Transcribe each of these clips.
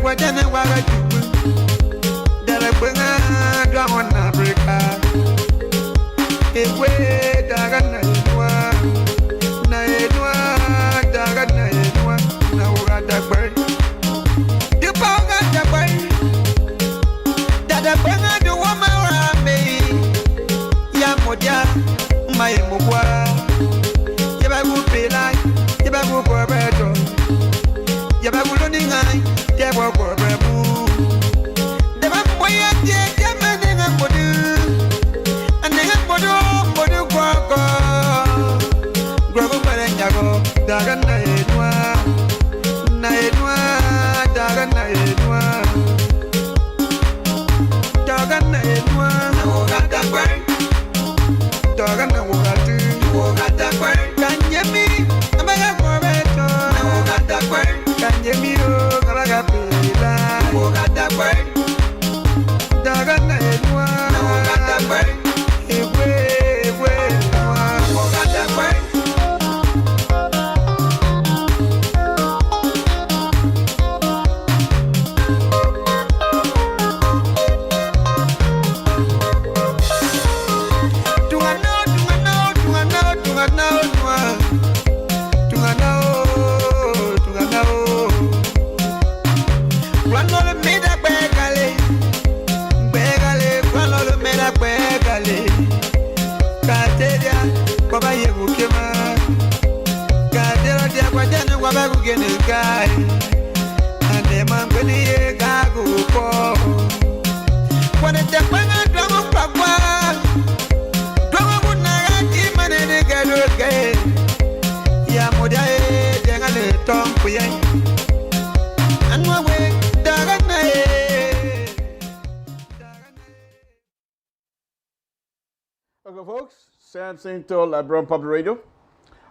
wajana wagajubu. Dala kwenga dwa na Africa. Ewe daga na edwa. Na edwa daga na edwa. Na ugada kwe. Dipa ugada kwe. Dada kwenga duwa marambe. Ya moja mai mugwa. Yaba gupela. Yaba gupwa beto. Yaba guloni ngai. Yaba gupwa bebu. Deba mboya tie jamane nga modu. Ane nga modu kwa kwa. Grabu mare nyago. Daga na edwa. Na edwa. Daga na edwa. Daga na edwa. Na wogata kwe. Daga na wogatu. Wogata kwe. Kanyemi. Amaya kwa beto. Na wogata kwe. Kanyemi o. Kalaga pila. Wogata kwe. Daga na edwa. Na wogata kwe. Ewe. Wogata kwe. Okay, folks, Samson to LIBERIA Public Radio.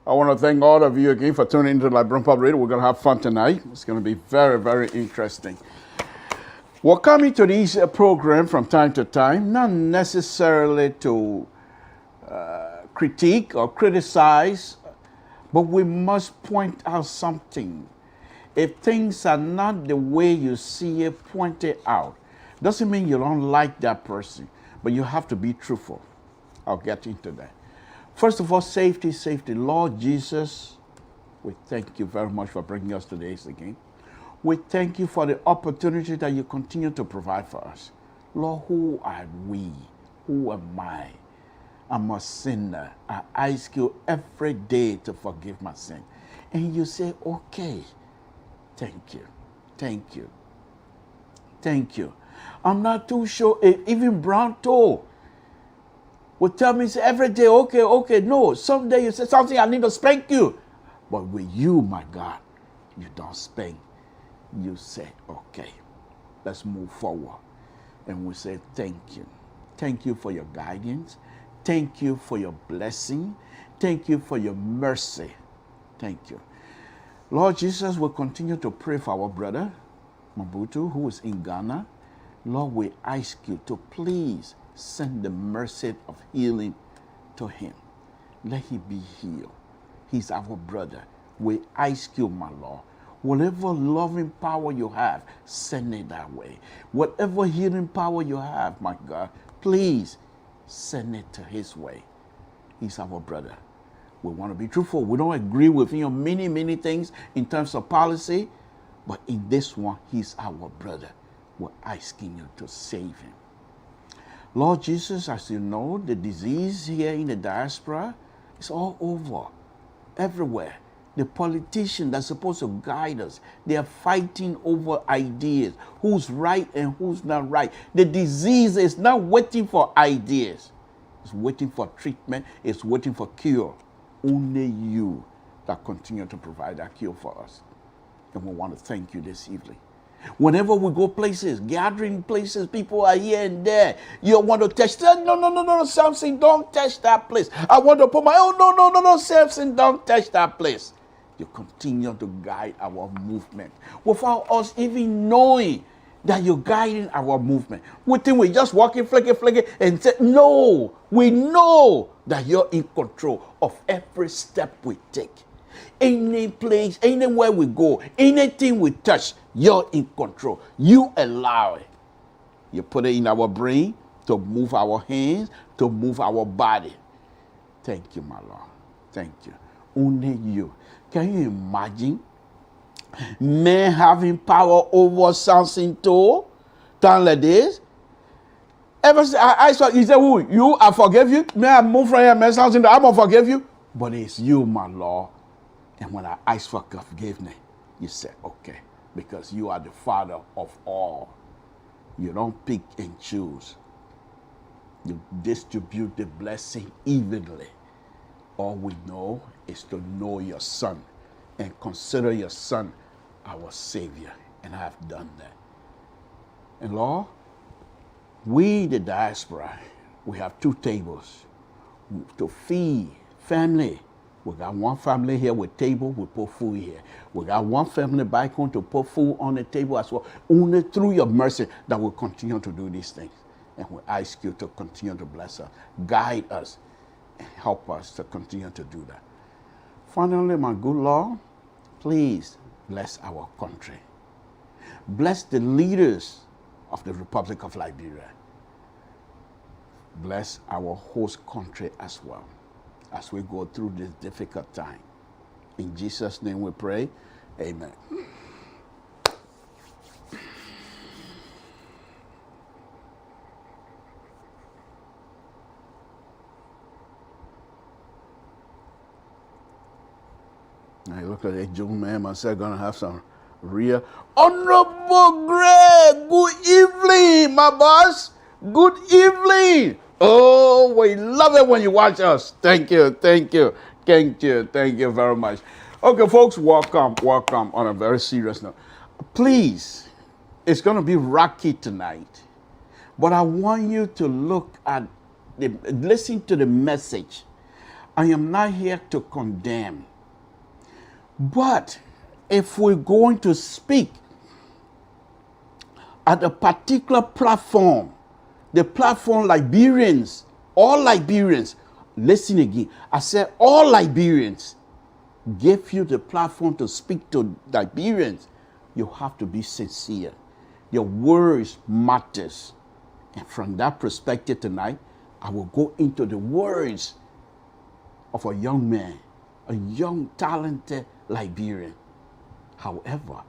I want to thank all of you again for tuning into LIBERIA Public Radio. We're going to have fun tonight. It's going to be very, very interesting. We're coming to these programs from time to time, not necessarily to critique or criticize, but we must point out something. If things are not the way you see it, point it out. Doesn't mean you don't like that person, but you have to be truthful. I'll get into that. First of all, safety. Lord Jesus, we thank you very much for bringing us to this again. We thank you for the opportunity that you continue to provide for us. Lord, who are we? Who am I? I'm a sinner. I ask you every day to forgive my sin. And you say, okay, thank you. I'm not too sure, even Brown told would tell me every day, okay, no. Someday you say something, I need to spank you. But with you, my God, you don't spank. You say, okay, let's move forward. And we say, thank you. Thank you for your guidance. Thank you for your blessing. Thank you for your mercy. Thank you. Lord Jesus, we'll continue to pray for our brother, Mabutu, who is in Ghana. Lord, we ask you to please send the mercy of healing to him. Let him be healed. He's our brother. We ask you, my Lord, whatever loving power you have, send it that way. Whatever healing power you have, my God, please send it to his way. He's our brother. We want to be truthful. We don't agree with him on many things in terms of policy, but in this one, he's our brother. We're asking you to save him. Lord Jesus, as you know, the disease here in the diaspora is all over, everywhere. The politicians that's supposed to guide us, they are fighting over ideas, who's right and who's not right. The disease is not waiting for ideas. It's waiting for treatment. It's waiting for cure. Only you that continue to provide that cure for us. And we want to thank you this evening. Whenever we go places, gathering places, people are here and there. You want to touch that? No, Samson, don't touch that place. I want to put my no, Samson, don't touch that place. You continue to guide our movement without us even knowing that you're guiding our movement. We think we're just walking, flicking, and say, no, we know that you're in control of every step we take. Any place, anywhere we go, anything we touch, you're in control. You allow it. You put it in our brain to move our hands, to move our body. Thank you, my Lord. Thank you. Only you. Can you imagine men having power over something too? Time like this? Ever say, I saw, he said, who? You, I forgive you? May I move from here, man, something that I'm going to forgive you? But it's you, my Lord. And when I ask for forgiveness, you say, okay, because you are the Father of all. You don't pick and choose. You distribute the blessing evenly. All we know is to know your Son and consider your Son our Savior. And I have done that. And Lord, we, the diaspora, we have 2 tables to feed family. We got one family here with table, we put food here. We got one family back home to put food on the table as well. Only through your mercy that we'll continue to do these things. And we ask you to continue to bless us, guide us, and help us to continue to do that. Finally, my good Lord, please bless our country. Bless the leaders of the Republic of Liberia. Bless our host country as well as we go through this difficult time. In Jesus' name we pray. Amen. I look at that young man myself, gonna have some real honorable Greg. Good evening, my boss. Good evening. Oh, we love it when you watch us. Thank you, thank you, thank you, thank you very much. Okay, folks, welcome on a very serious note. Please, it's gonna be rocky tonight, but I want you to listen to the message. I am not here to condemn. But if we're going to speak at a particular platform, the platform Liberians, all Liberians, listen again. I said all Liberians gave you the platform to speak to Liberians. You have to be sincere. Your words matters. And from that perspective tonight, I will go into the words of a young man, a young, talented Liberian. However,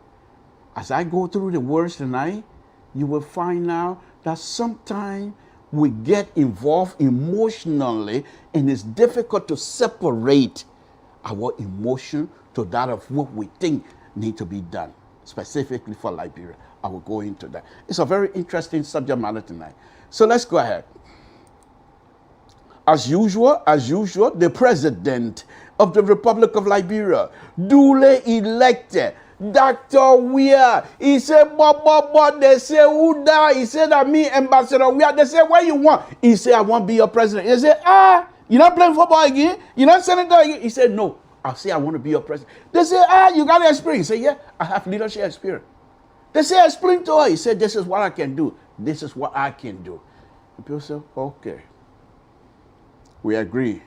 as I go through the words tonight, you will find out that sometimes we get involved emotionally and it's difficult to separate our emotion to that of what we think need to be done, specifically for Liberia. I will go into that. It's a very interesting subject matter tonight. So let's go ahead. As usual, the president of the Republic of Liberia, duly elected, Dr. Weir, he said, but they say, who die? He said, that me, Ambassador Weir. They said, what you want? He said, I want to be your president. He said, you're not playing football again? You're not senator again? He said, no, I say I want to be your president. They said, you got experience. He said, yeah, I have leadership experience. They said, explain to her. He said, this is what I can do. This is what I can do. The people said, okay. We agree.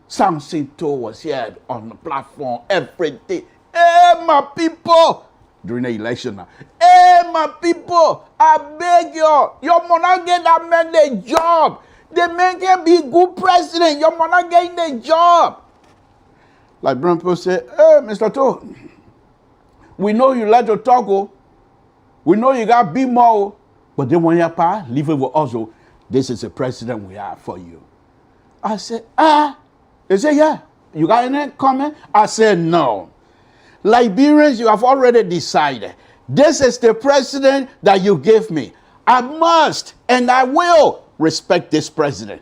Something was here on the platform every day. Hey, my people! During the election now. Hey, my people! I beg you. Your monarch get that man the job. The man can be good president. Your monarch getting the job. Like Brown people say, hey, Mr. To, we know you like to talk, oh. We know you got big more, but then when you're part, leave it with us. This is the president we have for you. I said, They said, yeah. You got any comment? I said, no. Liberians, you have already decided. This is the president that you gave me. I must and I will respect this president.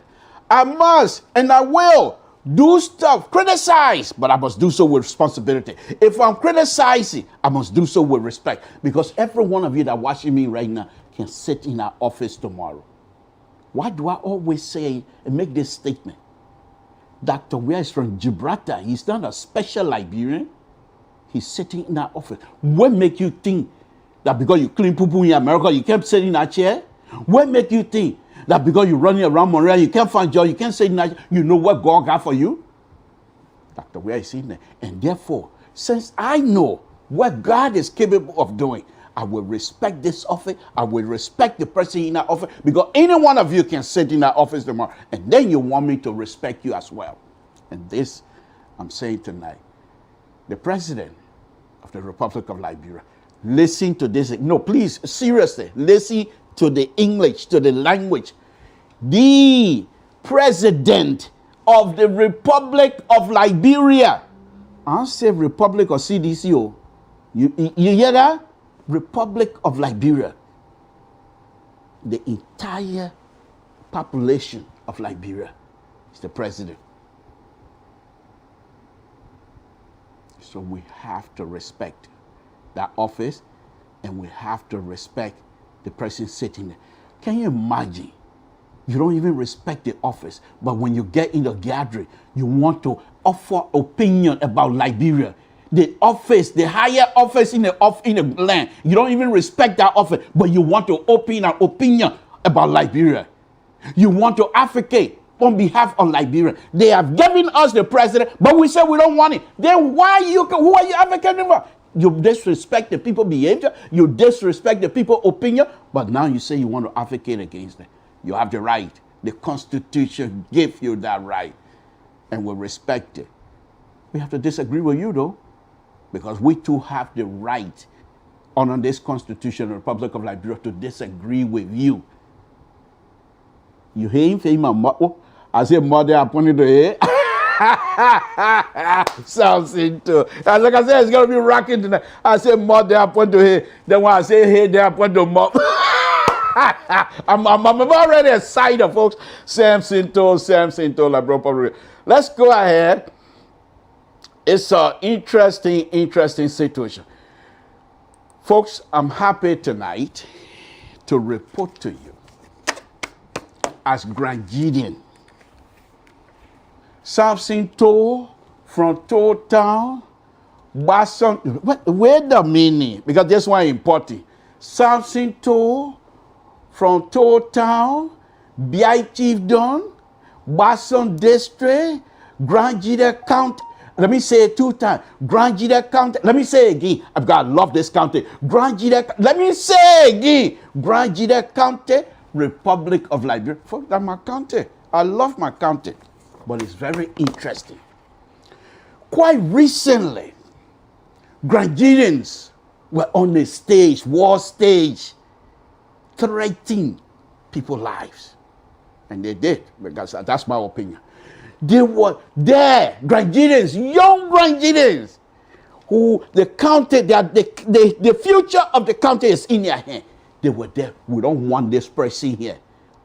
I must and I will do stuff, criticize, but I must do so with responsibility. If I'm criticizing, I must do so with respect, because every one of you that watching me right now can sit in our office tomorrow. Why do I always say and make this statement? Dr. Weir is from Gibraltar. He's not a special Liberian. He's sitting in our office. What make you think that because you clean poo-poo in America, you can't sit in that chair? What make you think that because you're running around Monreal, you can't find job, you can't sit in that chair? You know what God got for you? Dr. Ware is in there. And therefore, since I know what God is capable of doing, I will respect this office. I will respect the person in that office, because any one of you can sit in that office tomorrow, and then you want me to respect you as well. And this, I'm saying tonight, the president of the Republic of Liberia, listen to this. No, please, seriously, listen to the English, to the language. The president of the Republic of Liberia. I'll say Republic or CDCO. You hear that? Republic of Liberia. The entire population of Liberia is the president. So we have to respect that office, and we have to respect the person sitting there. Can you imagine? You don't even respect the office, but when you get in the gathering, you want to offer opinion about Liberia. The office, the higher office in the land, you don't even respect that office, but you want to open an opinion about Liberia. You want to advocate on behalf of Liberia. They have given us the president, but we say we don't want it. Then who are you advocating for? You disrespect the people's behavior, you disrespect the people's opinion, but now you say you want to advocate against them. You have the right. The Constitution gives you that right, and we respect it. We have to disagree with you, though, because we too have the right under this Constitution of the Republic of Liberia to disagree with you. You hear him? I say, mother, I pointed to it. Sounds into. And like I said, it's going to be rocking tonight. I say, mother, I point to it. Then when I say, hey, there, I point to mom. I'm already excited, folks. Sam Sinto, Liberia. Let's go ahead. It's an interesting situation. Folks, I'm happy tonight to report to you, as Grand Gideon, Sam Sinto from Toll Town, Basson. Wait a minute, because this one is important. Sam Sinto from Toll Town, B.I. Chiefdom, Basson District, Grand Gideon County. Let me say it 2 times. Grand Gideon County. Let me say it again. I've got to love this county. Grand Gideon. Let me say it again. Grand Gideon County, Republic of Liberia. Folks, that's my county. I love my county. But it's very interesting. Quite recently, Grand Gideons were on the stage, war stage, threatening people's lives. And they did, because that's my opinion. They were there, Grand Gideons, young Grand Gideons, who the county, the future of the county is in their hand. They were there. We don't want this person here,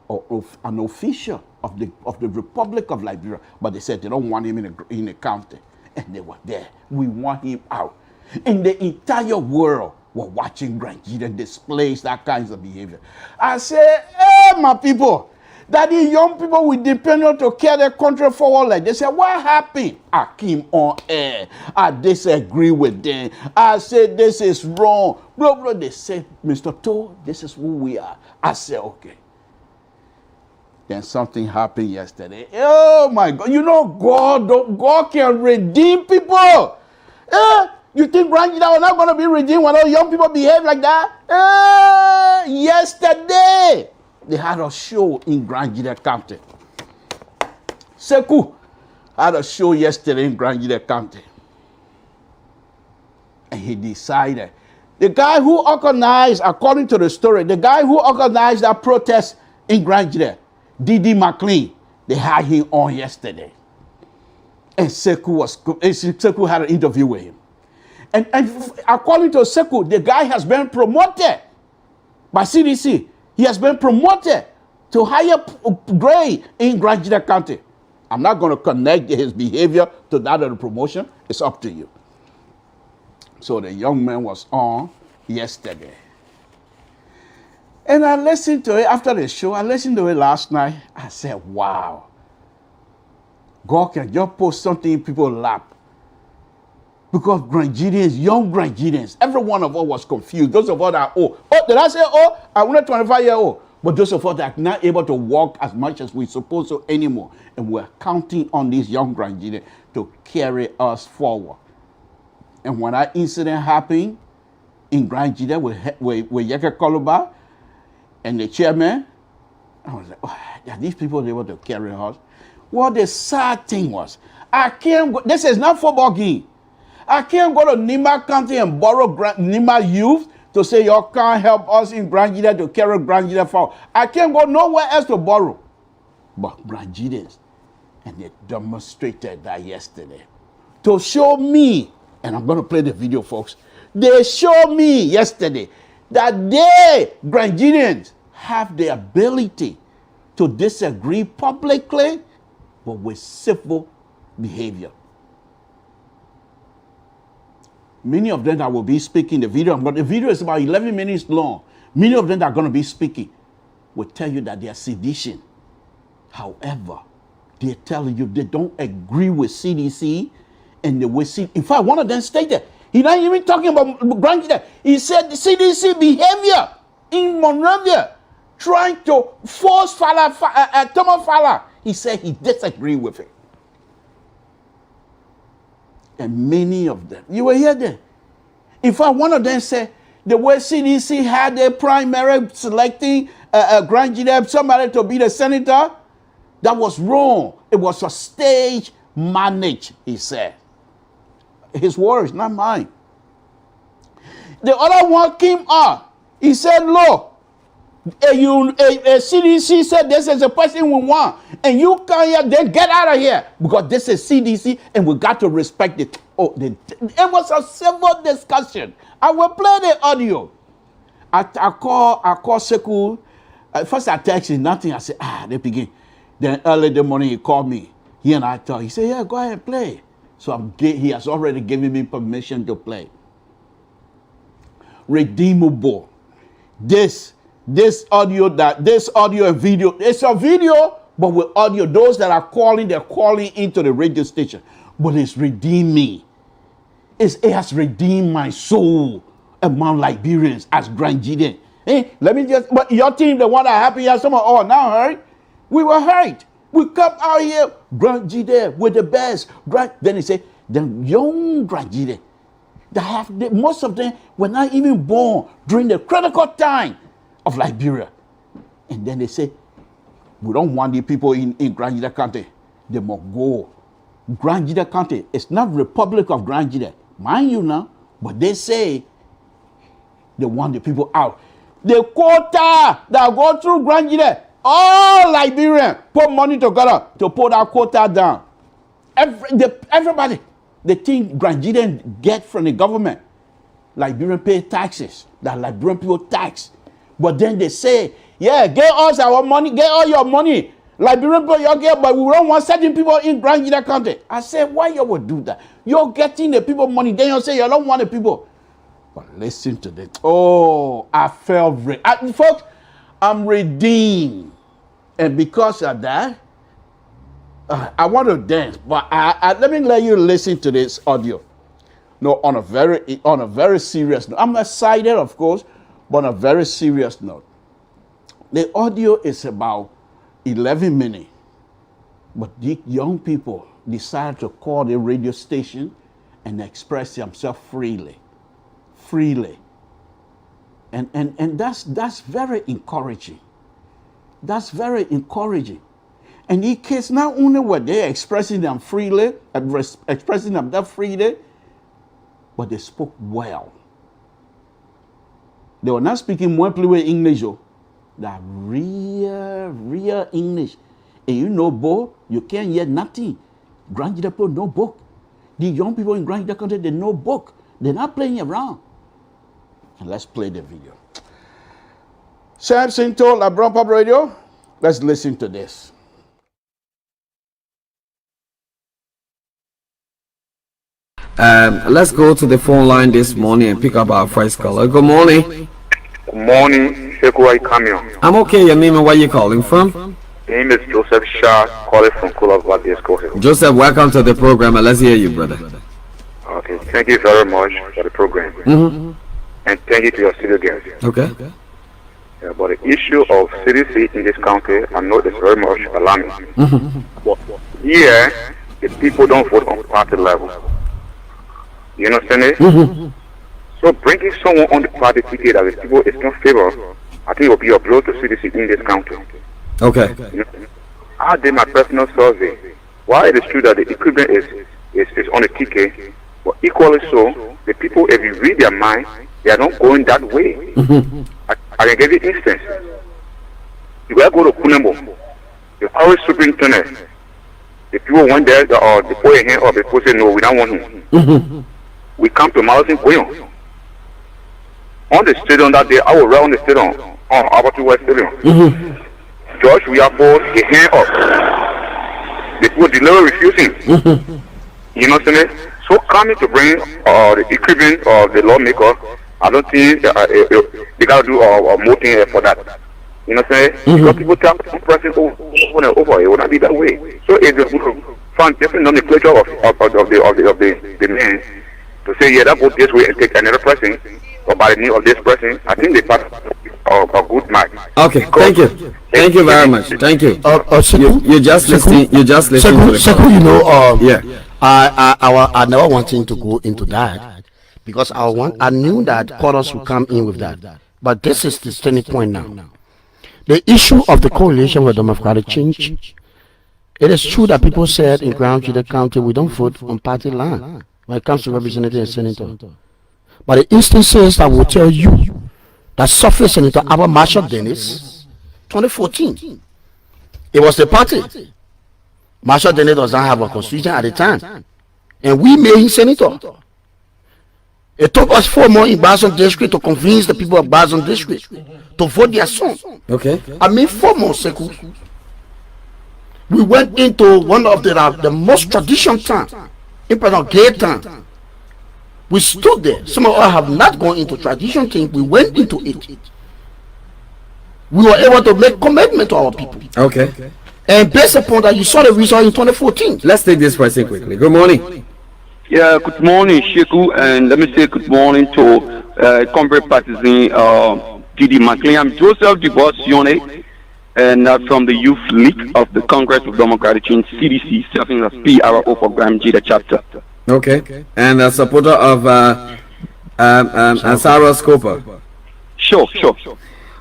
or an official of the Republic of Liberia, but they said they don't want him in the county, and they were there. We want him out. In the entire world, we're watching Grand Gideon displays that kinds of behavior. I say, hey, my people, that the young people will depend on to carry their country forward. Like they say, what happened? I came on air. I disagree with them. I said this is wrong. Blah, blah. They said, Mr. Toe, this is who we are. I said, okay. Then something happened yesterday. Oh my God! You know God can redeem people. You think Grand Gideon was not going to be redeemed when all young people behave like that? Yesterday they had a show in Grand Gideon County. Sekou had a show yesterday in Grand Gideon County. And he decided, the guy who organized, according to the story, the guy who organized that protest in Grand Gideon, Didi McLean, they had him on yesterday. And Sekou had an interview with him. And according to Sekou, the guy has been promoted by CDC. He has been promoted to higher grade in Grand Gideon County. I'm not going to connect his behavior to that of the promotion. It's up to you. So the young man was on yesterday. And I listened to it after the show. I listened to it last night. I said, wow. God can just put something in people's lap. Because Grand Gideons, young Grand Gideons, every one of us was confused. Those of us that are old. Oh, did I say old? I'm only 25 years old. But those of us that are not able to walk as much as we're supposed to anymore. And we're counting on these young Grand Gideons to carry us forward. And when that incident happened in Grand Gita with Yeke Koluba and the chairman, I was like, oh, are these people able to carry us? What the sad thing was, I can't go, this is not football game. I can't go to Nima County and borrow Nima youth to say you can't help us in Grand Gita to carry Grand Gita forward. I can't go nowhere else to borrow. But Grand Gitans, and they demonstrated that yesterday to show me, and I'm going to play the video, folks. They showed me yesterday that they, Grand Gitans, have the ability to disagree publicly, but with civil behavior. Many of them that will be speaking, the video is about 11 minutes long. Many of them that are going to be speaking will tell you that they are sedition. However, they're telling you they don't agree with CDC and the way in fact, one of them stated, he's not even talking about Grand Gita. He said the CDC behavior in Monrovia, trying to force Thomas Fala. He said he disagreed with it. And many of them, you were here there. In fact, one of them said the way CDC had their primary selecting Grand Gita, somebody to be the senator, that was wrong. It was a stage managed, he said. His words, not mine. The other one came up. He said, look, a CDC said this is the person we want, and you can't here, then get out of here, because this is CDC, and we got to respect it. Oh, it was a civil discussion. I will play the audio. I call Sekou. First I text him, nothing. I said, they begin. Then early in the morning he called me. He and I talked. He said, yeah, go ahead and play. So he has already given me permission to play. Redeemable. This audio and video, it's a video, but with audio, those that are calling, they're calling into the radio station. But it's redeemed me. It has redeemed my soul among Liberians as Grand Gideon. Hey, let me just, but your team, the one that happy, someone, oh, now hurt. We were hurt. We come out here, Grand Gideon, we're the best. Then he said, the young Grand Gideon, most of them were not even born during the critical time of Liberia. And then they say, we don't want the people in Grand Gita County. They must go. Grand Gita County, it's not Republic of Grand Gita, mind you now, but they say they want the people out. The quota that go through Grand Gita, all Liberians put money together to put that quota down. Everybody, the thing Grand Gita get from the government, Liberian pay taxes, that Liberian people tax. But then they say, yeah, get us our money, get all your money. Liberian people, you get, but we don't want certain people in Grand Gita County. I said, why you would do that? You're getting the people money, then you say you don't want the people. But listen to this. Oh, I felt, folks, I'm redeemed. And because of that, I want to dance. But let me let you listen to this audio. No, on a very serious note. I'm excited, of course, but on a very serious note. The audio is about 11 minutes. But the young people decided to call the radio station and express themselves freely. And that's very encouraging. That's very encouraging. And in case not only were they expressing them freely, but they spoke well. They were not speaking more with English, that real English. And you know, Bo, you can't hear nothing. Grand Gita people no book. The young people in Grand Gita country, they know book. They're not playing around. And let's play the video. Samson told LeBron Pop Radio, let's listen to this. Let's go to the phone line this morning and pick up our first caller. Good morning. Good morning, Sekou Kamio. I'm okay. Your name and where you calling from? My name is Joseph Shah, calling from Kulava. Joseph, welcome to the program, and let's hear you, brother. Okay, thank you very much for the program. Mm-hmm. And thank you to your studio guests. Okay. Yeah, but the issue of CDC in this country, I know it's very much alarming. Mm-hmm. But here, the people don't vote on party level. You understand it? So bringing someone on the party ticket that the people is not favor, I think it will be a blow to CDC in this country. Okay. You know? I did my personal survey. While it is true that the equipment is on the ticket, but equally so, the people, if you read their mind, they are not going that way. I can give you instance. You gotta go to Kunembo, the forest superintendent. The people went there, or they put a hand up, the people say, no, we don't want him. We come to Malasin Koyon. On the stadium that day, I was right on the stadium, on Abattoir West Stadium. George, we are both a hand up. The people deliver refusing. You know what I'm saying? So coming to bring the equipment of the lawmaker, I don't think they gotta do more thing for that. You know what I'm saying? Because people tell one person over and over, it will not be that way. So it's just find different nomenclature of the man to say, yeah, that go this way and take another person, or by the name of this person. I think they pass a good mark. Okay, thank you. Thank you very much. Thank you. You just listening. You just listening to the call. You know, yeah. I never wanted to go into that because I knew that callers would come in with that. But this is the turning point now. The issue of the coalition for democratic change. It is true that people said in Grand Judah County we don't vote on party line when it comes to representative and senator. But the instances that will tell you that surfaced Senator Albert Marshall Dennis, 2014, it was the party. Marshall Dennis does not have a constitution at the time, and we made him senator. It took us 4 months in Bazon District to convince the people of Bazon District to vote their son. Okay. I mean 4 months, Sekou. We went into one of the most traditional towns, in Gay town. We stood there. Some of us have not gone into traditional things. We went into it. We were able to make commitment to our people. Okay. And based upon that, you saw the result in 2014. Let's take this person quickly. Good morning. Yeah, good morning, Sheku, and let me say good morning to comrade partisan Didi McLean. I'm Joseph Dubois-Sione, and from the Youth League of the Congress of Democratic Change, CDC, serving as PRO for Grand Jida chapter. Okay. And a supporter of Sarah Scoper. Sure.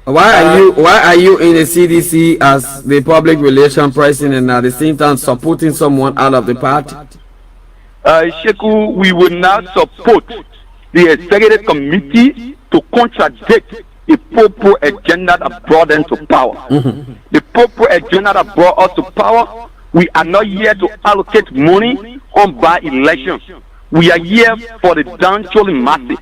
Why are you in the CDC as the public relation person and at the same time supporting someone out of the party? Sheku, we will not support the executive committee to contradict the Popo agenda that brought them to power. The Popo agenda that brought us to power, we are not here to allocate money on by-elections. We are here for the down-trolling masses.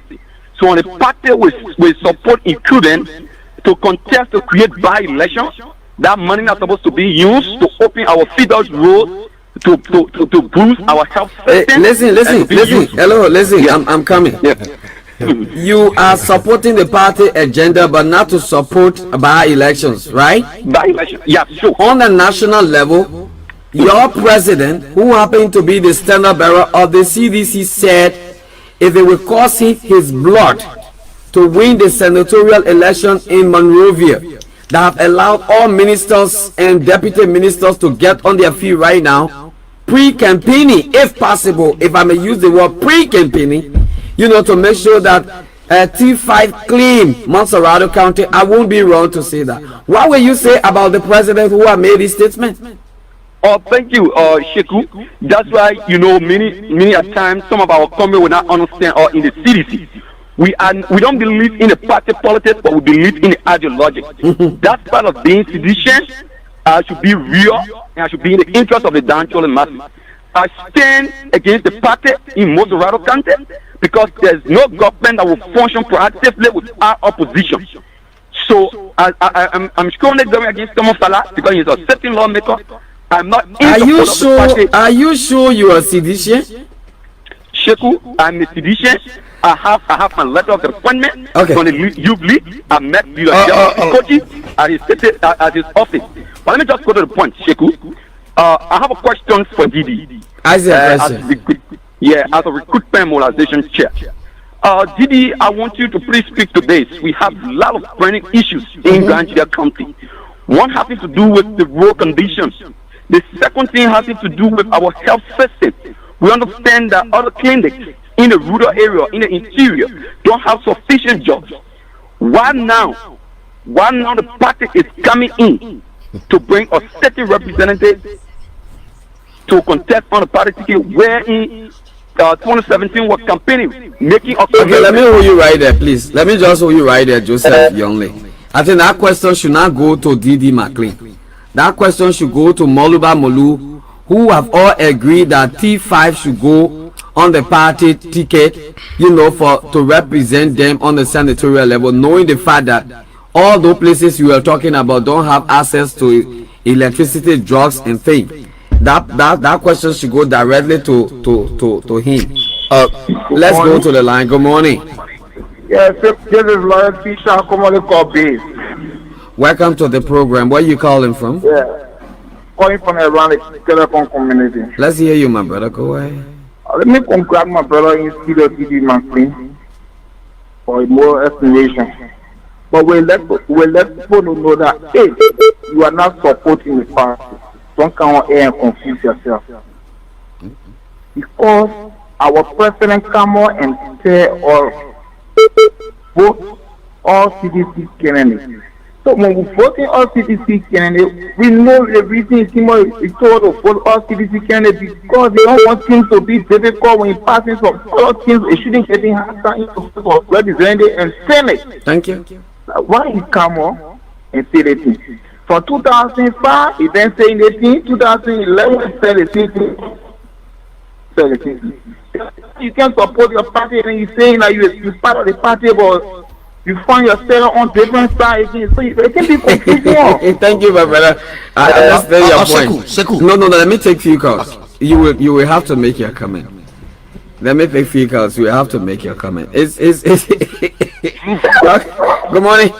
So on the party we support including to contest to create by-elections, that money is supposed to be used to open our feeders road to boost our health system. Listen. Hello, listen. Yeah. I'm coming. Yeah. You are supporting the party agenda, but not to support by-elections, right? By-elections, yeah, sure. On the national level, your president, who happened to be the standard bearer of the CDC, said if it will cost him his blood to win the senatorial election in Monrovia, that have allowed all ministers and deputy ministers to get on their feet right now, pre-campaigning, if possible, if I may use the word pre-campaigning, to make sure that T5 clean Montserrat County. I won't be wrong to say that. What will you say about the president who have made this statement? Oh, thank you, Sheku. That's why, many a times some of our comrades will not understand, or in the CDC. We don't believe in the party politics, but we believe in the ideology. That part of being sedition should be real and should be in the interest of the down-trolling masses. I stand against the party in Montserrat County because there's no government that will function proactively with our opposition. So I'm strongly going against Thomas Salah because he's a certain lawmaker. I'm not. Are you sure you are sedition? Sheku, I'm a sedition. I have my letter of appointment from the Youth League. I met the coaches at his office. But let me just go to the point, Sheku. I have a question for Didi. As a recruitment mobilization chair. Didi, I want you to please speak to this. We have a lot of burning issues in Grand Jida County. One having to do with the road conditions. The second thing has to do with our health system. We understand that other clinics in the rural area, in the interior, don't have sufficient jobs. Why now? Why now the party is coming in to bring a certain representative to contest on the party ticket, where in 2017 was campaigning, making a Okay, let me hold you right there, please. Let me just hold you right there, Joseph Youngley. I think that question should not go to D.D. McLean. That question should go to Moluba Molu, who have all agreed that T5 should go on the party ticket, you know, to represent them on the senatorial level, knowing the fact that all those places you are talking about don't have access to electricity, drugs, and things. That question should go directly to him. Let's go to the line. Good morning. Yes, this is Lawrence Fisher, commonly called Base. Welcome to the program. Where are you calling from? Yeah, calling from around the telecom community. Let's hear you, my brother. Go ahead. Let me congratulate my brother in Studio TV McLean for more explanation. But we let people know that, hey, you are not supporting the party. Don't come on air and confuse yourself. Because our president come on and tell all vote all CDC candidates. So when we vote in all CDC candidates, we know the reason is told to vote all CDC candidates because they don't want things to be difficult when passing some other things. It shouldn't get in for representative and Senate. Thank you. Why he come on and say the thing? From 2005, he then saying the thing. 2011, he said the thing. You can't support your party and you're saying that you're part of the party, but you find yourself on different sides. So it can be confusing. Thank you, my brother. I understand your point. Sekou. No, let me take few calls. You will have to make your comment. Let me take few calls. You will have to make your comment. It's Good morning.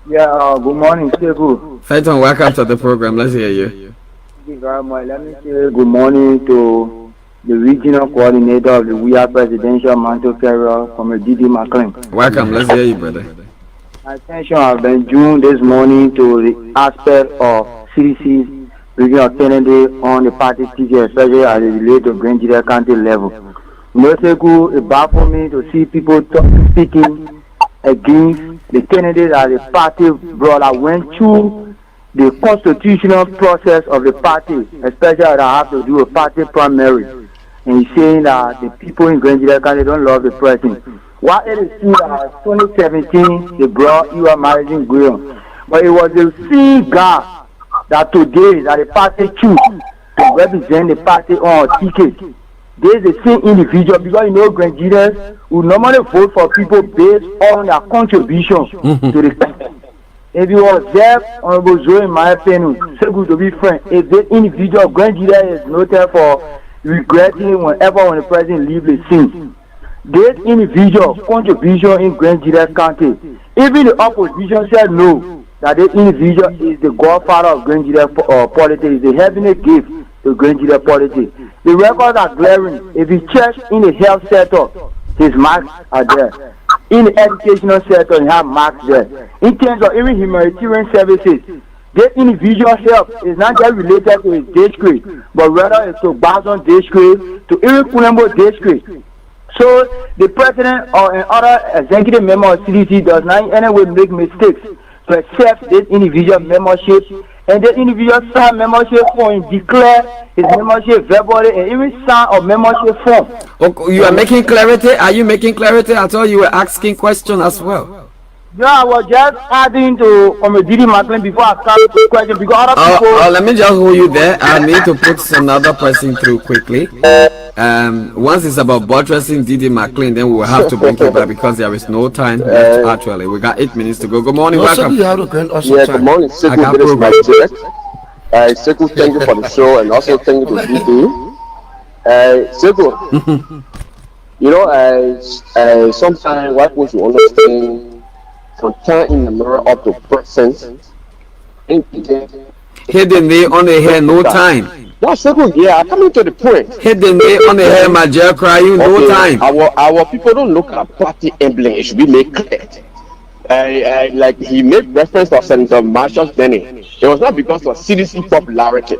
Yeah, good morning, Sekou. Fenton, welcome to the program. Let's hear you. Thank you very much. Let me say good morning to the regional coordinator of the WIA presidential mantle carrier from D.D. McLean. Welcome. Let's hear you, brother. My attention has been drawn this morning to the aspect of CDC's regional candidate on the party ticket, especially as it relates to Grand County level. Sekou, it baffles me to see people speaking against the candidate as a party brother went through the constitutional process of the party, especially that have to do with party primary. And he's saying that the people in Grand County don't love the president. While it is true that 2017 they brought you a marriage Graham, but it was the same guy that today that the party choose to represent the party on a ticket. There's the same individual because you know Grandians will normally vote for people based on their contribution to the country. If you observe Honorable Joe, in my opinion, so good to be frank, if the individual Grandian is noted for regretting when the president leaves the scene, this individual contribution in Grandian County, even the opposition said no, that this individual is the godfather of Grandian politics, the heavenly gift to Grandian politics. The records are glaring. If you check in the health sector, his marks are there. In the educational sector, he has marks there. In terms of even humanitarian services, this individual help is not just related to his district, but rather it's to Bazon district, to even Kulembo district. So the president or an other executive member of CDC does not in any way make mistakes to accept this individual membership, and the individual sign membership form, declare his membership verbally, and even sign a membership form. Okay, you are making clarity. Are you making clarity? I thought you were asking questions as well. No, I was just adding to D.D. McLean before I start the question because other people. Let me just hold you there. I need to put another person through quickly. Once it's about buttressing D.D. McLean, then we will have to bring you back because there is no time left. Actually, we got 8 minutes to go. Good morning, welcome. Good morning, Sekou. This is my direct. Sekou, thank you for the show, and also thank you to D.D. Sekou, you know, sometimes white people should understand. From time in the mirror up to present, hidden day on the hair, no time. That's Sekou. Yeah, coming to the point. Hidden day on the hair, my jail crying, no time. Our people don't look at party emblem. It should be made clear. like he made reference to Senator Marshall's Benny. It was not because of CDC popularity.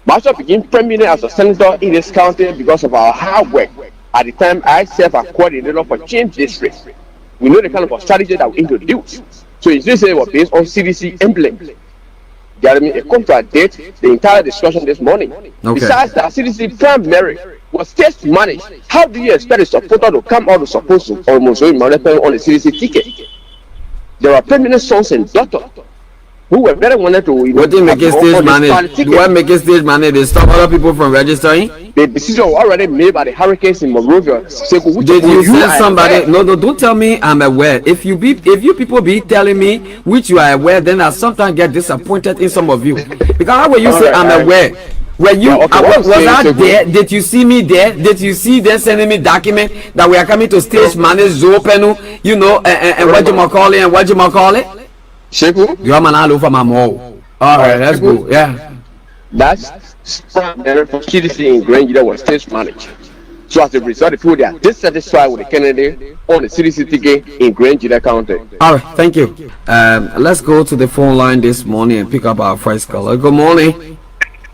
Marshall became prominent as a senator in this county because of our hard work. At the time, I served as coordinator for Change District. We know the kind of strategy that we introduced. So it's just it was based on CDC emblem. Jeremy, it comes to a date, the entire discussion this morning. Okay. Besides that, CDC primary was state managed. How do you expect a supporter to come out to support to almost on the CDC ticket? There are permanent sons and daughters who were very wanted to. What did make it stage managed? What make it stage managed? They stop other people from registering? The decision was already made by the Hurricanes in Monrovia. Did you send somebody? No, don't tell me I'm aware. If you people be telling me which you are aware, then I sometimes get disappointed in some of you. Because how will you say I'm aware? Were you? Was I there? Did you see me there? Did you see them sending me document that we are coming to stage manage Zopenu? You know, and what you call it and what you call it? Sheku? You are man all over my mall. All right, let's go. Yeah. That's CDC in Granger was stage managed. So as a result, the people they are dissatisfied with the candidate on the CDC ticket in Granger County. All right, thank you. Let's go to the phone line this morning and pick up our first caller. Good morning.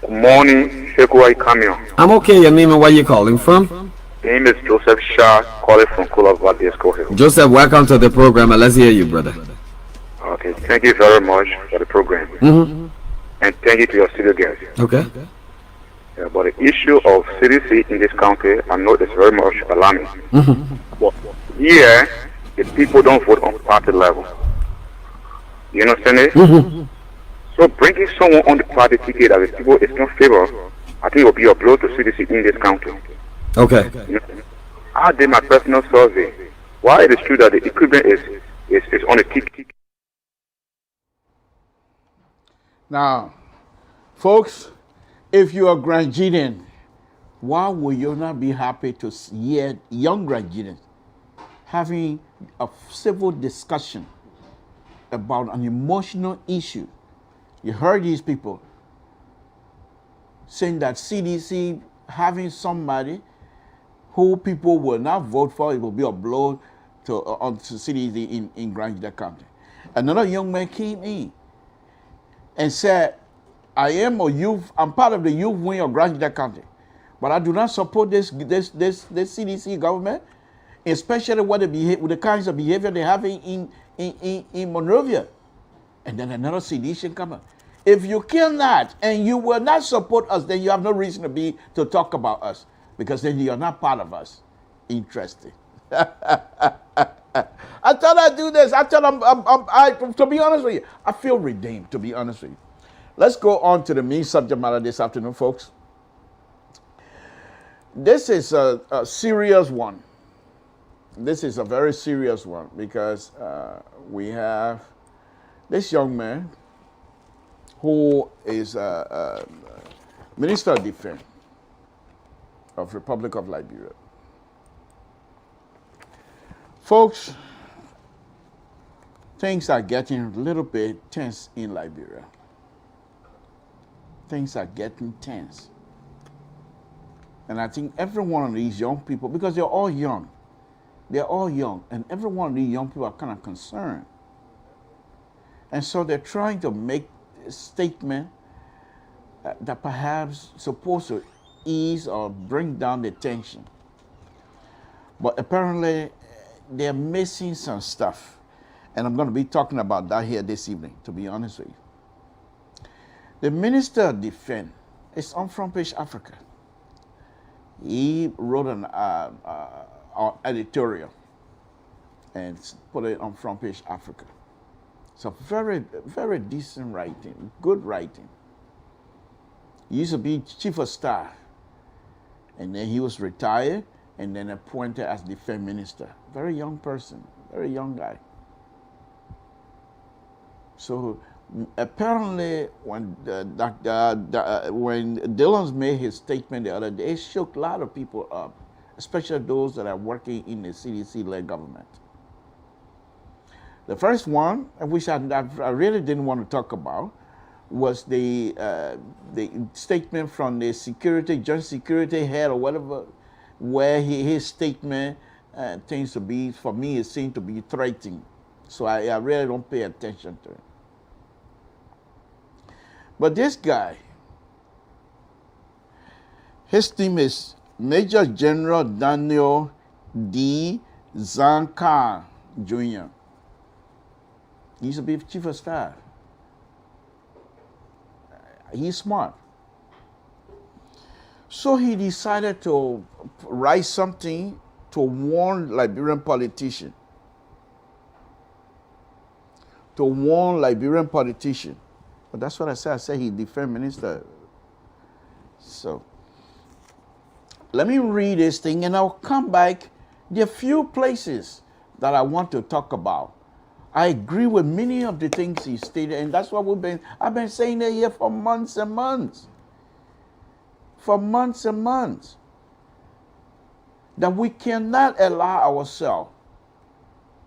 Good morning, Sheku Cameo. I'm okay. Your name and where you calling from? My name is Joseph Shah, calling from Kulava, Hill. Joseph, welcome to the program, and let's hear you, brother. Okay, thank you very much for the program. Mm-hmm. And thank you to your studio guests. Okay. Yeah, but the issue of CDC in this country, I know it's very much alarming. Mm-hmm. But here, the people don't vote on party level. You understand it? Mm-hmm. So bringing someone on the party ticket that the people is not favor, I think it will be a blow to CDC in this country. Okay. You know, I did my personal survey. Why it is true that the equipment is on the ticket. Now, folks, if you are Grangian, why will you not be happy to hear young Grangians having a civil discussion about an emotional issue? You heard these people saying that CDC having somebody who people will not vote for, it will be a blow to CDC in Grange County. Another young man came in and said, I'm part of the youth wing of Grange County, but I do not support this CDC government, especially with the kinds of behavior they have in Monrovia. And then another CDC come up. If you cannot and you will not support us, then you have no reason to talk about us, because then you are not part of us. Interesting. I thought I'd do this. I thought to be honest with you, I feel redeemed, to be honest with you. Let's go on to the main subject matter this afternoon, folks. This is a serious one. This is a very serious one because we have this young man who is Minister of Defense of Republic of Liberia. Folks, things are getting a little bit tense in Liberia. Things are getting tense. And I think every one of these young people, because they're all young, and every one of these young people are kind of concerned. And so they're trying to make a statement that perhaps supposed to ease or bring down the tension. But apparently, they're missing some stuff. And I'm going to be talking about that here this evening, to be honest with you. The Minister of Defense is on Front Page Africa. He wrote an editorial and put it on Front Page Africa. It's a very, very decent writing, good writing. He used to be Chief of Staff, and then he was retired and then appointed as Defense Minister. Very young person, very young guy. So apparently, when Dillon's made his statement the other day, it shook a lot of people up, especially those that are working in the CDC-led government. The first one, which I really didn't want to talk about, was the statement from the joint security head or whatever, where his statement tends to be, for me, it seemed to be threatening So I really don't pay attention to him. But this guy, his name is Major General Daniel D. Zankar Jr. He used to be chief of staff. He's smart. So he decided to write something to warn Liberian politicians. To warn Liberian politicians. But that's what I said. I said he defense minister. So let me read this thing and I'll come back. There are few places that I want to talk about. I agree with many of the things he stated, and that's what I've been saying it here for months and months. For months and months. That we cannot allow ourselves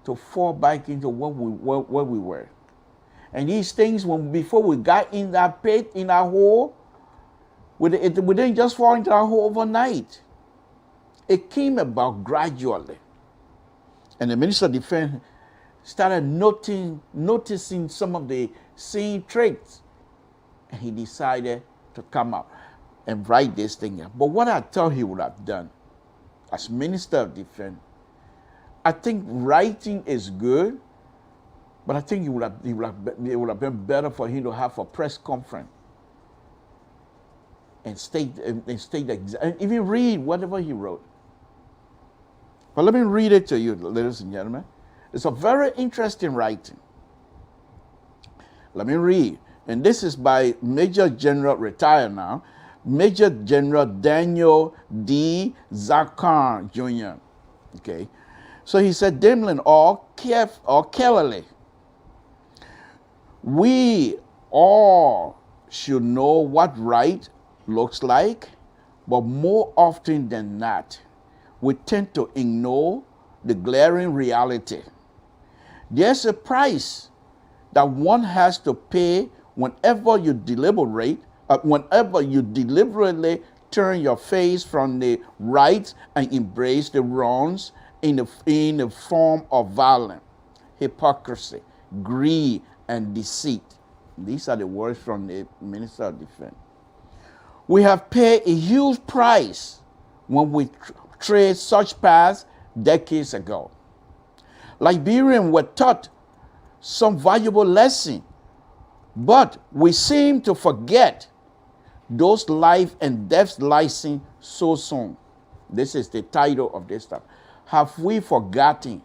to fall back into what we were. And these things, before we got in that pit, in our hole, we didn't just fall into our hole overnight. It came about gradually. And the Minister of Defense started noticing some of the same traits. And he decided to come up and write this thing up. But what I thought he would have done as Minister of Defense, I think writing is good, but I think it would have been better for him to have a press conference and state and even read whatever he wrote. But let me read it to you, ladies and gentlemen. It's a very interesting writing. Let me read. And this is by Major General, retired now, Major General Daniel D. Zankar Jr. Okay. So he said, Demlin, or Kelly, we all should know what right looks like, but more often than not, we tend to ignore the glaring reality. There's a price that one has to pay whenever you deliberately turn your face from the right and embrace the wrongs in the form of violence, hypocrisy, greed, and deceit. These are the words from the Minister of Defense. We have paid a huge price when we trade such paths decades ago. Liberians were taught some valuable lesson, but we seem to forget those life and death lessons so soon. This is the title of this stuff. Have we forgotten,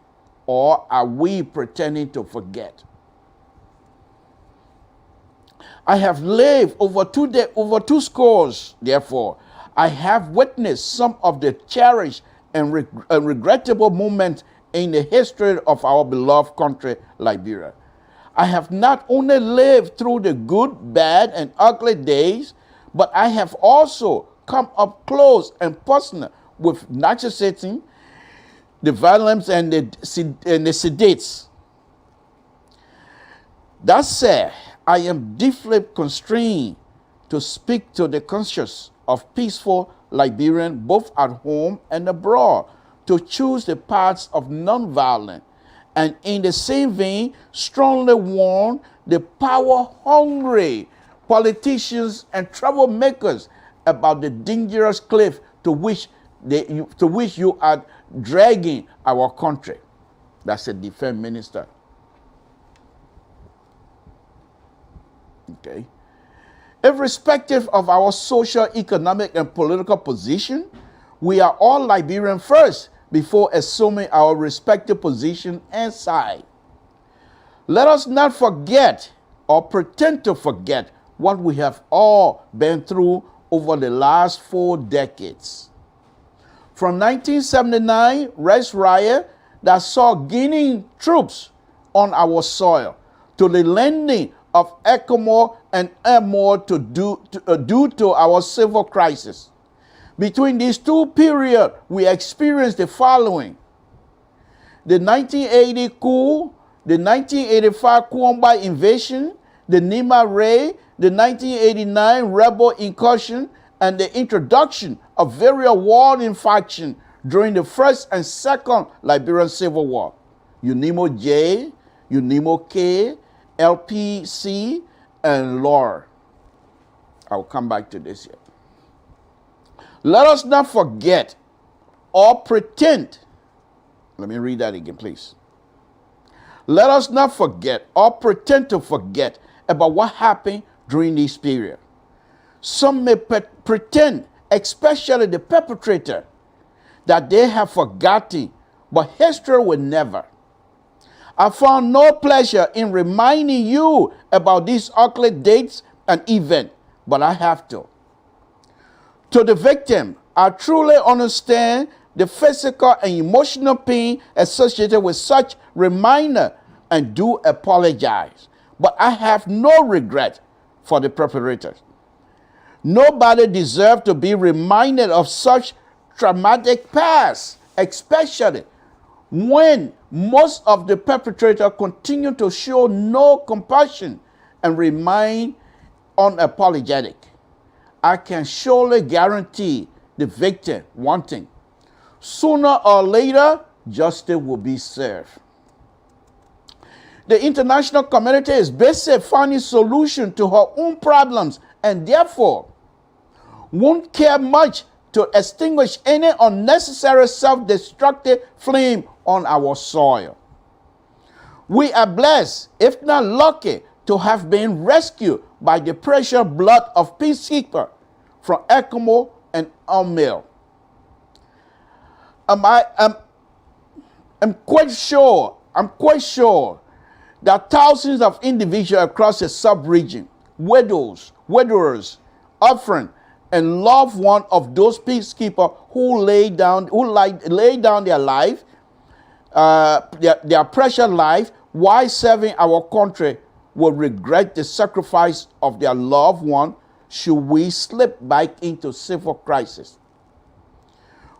or are we pretending to forget? I have lived over two scores, therefore. I have witnessed some of the cherished and regrettable moments in the history of our beloved country, Liberia. I have not only lived through the good, bad, and ugly days, but I have also come up close and personal with narcissism, the violence, and the sedates. That said, I am deeply constrained to speak to the conscience of peaceful Liberians, both at home and abroad, to choose the paths of nonviolence, and in the same vein, strongly warn the power-hungry politicians and troublemakers about the dangerous cliff to which you are dragging our country. That's a defense minister. Okay. Irrespective of our social, economic, and political position, we are all Liberian first before assuming our respective position and side. Let us not forget or pretend to forget what we have all been through over the last 4 decades. From 1979, Rice Riot that saw Guinean troops on our soil, to the landing of ECOMOR and EMOR due to our civil crisis. Between these two periods, we experienced the following: the 1980 coup, the 1985 Kwamba invasion, the Nima Raid, the 1989 rebel incursion, and the introduction of various warring factions during the First and Second Liberian Civil War. Unimo J, UNIMO K, LPC, and LOR. I'll come back to this here. Let us not forget or pretend. Let me read that again, please. Let us not forget or pretend to forget about what happened during this period. Some may pretend, especially the perpetrator, that they have forgotten, but history will never. I found no pleasure in reminding you about these ugly dates and events, but I have to. To the victim, I truly understand the physical and emotional pain associated with such reminder and do apologize. But I have no regret for the perpetrators. Nobody deserves to be reminded of such traumatic past, especially when most of the perpetrators continue to show no compassion and remain unapologetic. I can surely guarantee the victim one thing: sooner or later, justice will be served. The international community is busy finding solutions to her own problems and therefore won't care much to extinguish any unnecessary self-destructive flame on our soil. We are blessed, if not lucky, to have been rescued by the precious blood of peacekeepers from Ekimo and Almil. I'm quite sure that thousands of individuals across the sub-region, widows, widowers, orphans, and loved ones of those peacekeepers who lay down their life, their precious life, while serving our country, will regret the sacrifice of their loved one should we slip back into civil crisis.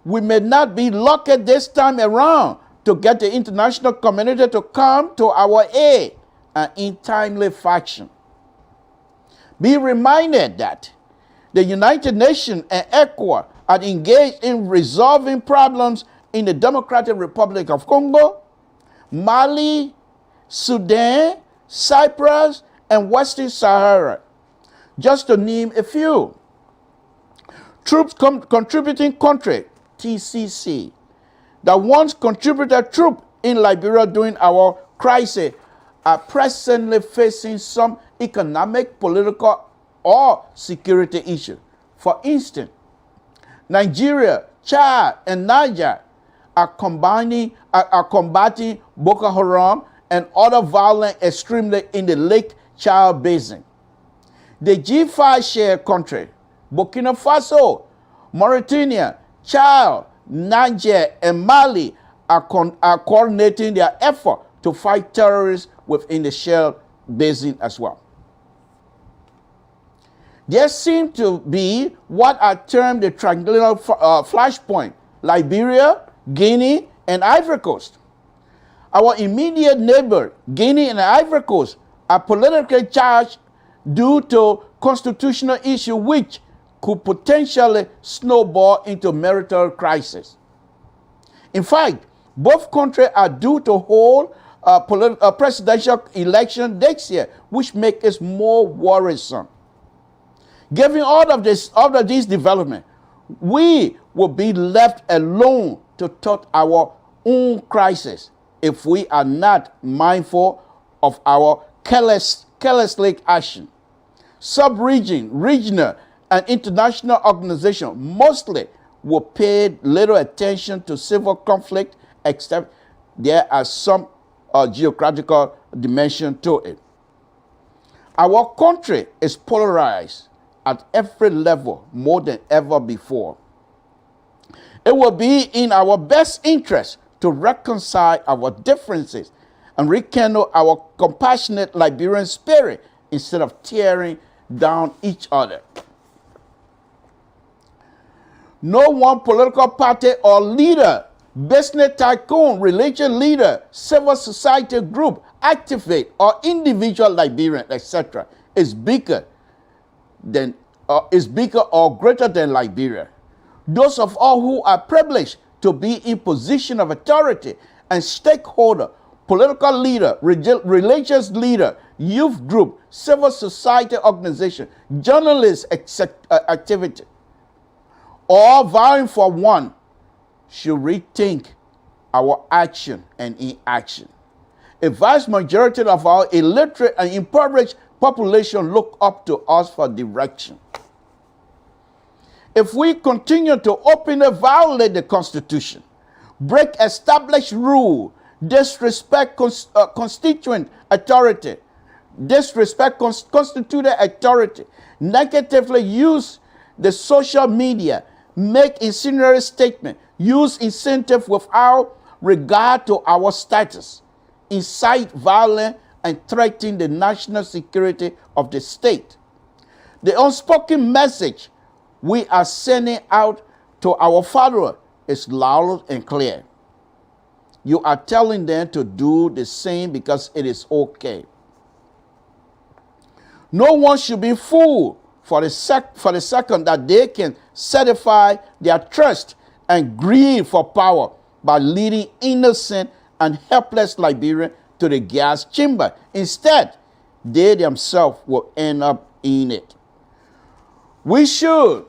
We may not be lucky this time around to get the international community to come to our aid and in timely fashion. Be reminded that the United Nations and ECOWAS are engaged in resolving problems in the Democratic Republic of Congo, Mali, Sudan, Cyprus, and Western Sahara, just to name a few. Troops contributing country, TCC, that once contributed troops in Liberia during our crisis are presently facing some economic, political, or security issues. For instance, Nigeria, Chad, and Niger are combating Boko Haram and other violent extremists in the Lake Chad Basin. The G5 share country, Burkina Faso, Mauritania, Chad, Niger, and Mali are coordinating their effort to fight terrorists within the Shell Basin as well. There seem to be what I term the triangular flashpoint: Liberia, Guinea, and Ivory Coast. Our immediate neighbor, Guinea and Ivory Coast, are politically charged due to constitutional issues which could potentially snowball into marital crisis. In fact, both countries are due to hold a presidential election next year, which makes it more worrisome. Given all of these developments, we will be left alone to thwart our own crisis if we are not mindful of our carelessly action. Sub-region, regional, and international organizations mostly will pay little attention to civil conflict, except there are some geographical dimension to it. Our country is polarized at every level more than ever before. It will be in our best interest to reconcile our differences and rekindle our compassionate Liberian spirit instead of tearing down each other. No one political party or leader, business tycoon, religious leader, civil society group, activist, or individual Liberian, etc., is bigger or greater than Liberia. Those of all who are privileged to be in position of authority and stakeholder political leader, religious leader, youth group, civil society organization, journalist activity, all vying for one, should rethink our action and inaction. A vast majority of our illiterate and impoverished population look up to us for direction. If we continue to openly violate the Constitution, break established rule, disrespect constituent authority, disrespect constituted authority, negatively use the social media, make incendiary statements, use incentive without regard to our status, incite violence, and threaten the national security of the state. The unspoken message we are sending out to our followers is loud and clear. You are telling them to do the same because it is okay. No one should be fooled for the second that they can satisfy their thirst and greed for power by leading innocent and helpless Liberians to the gas chamber. Instead, they themselves will end up in it. We should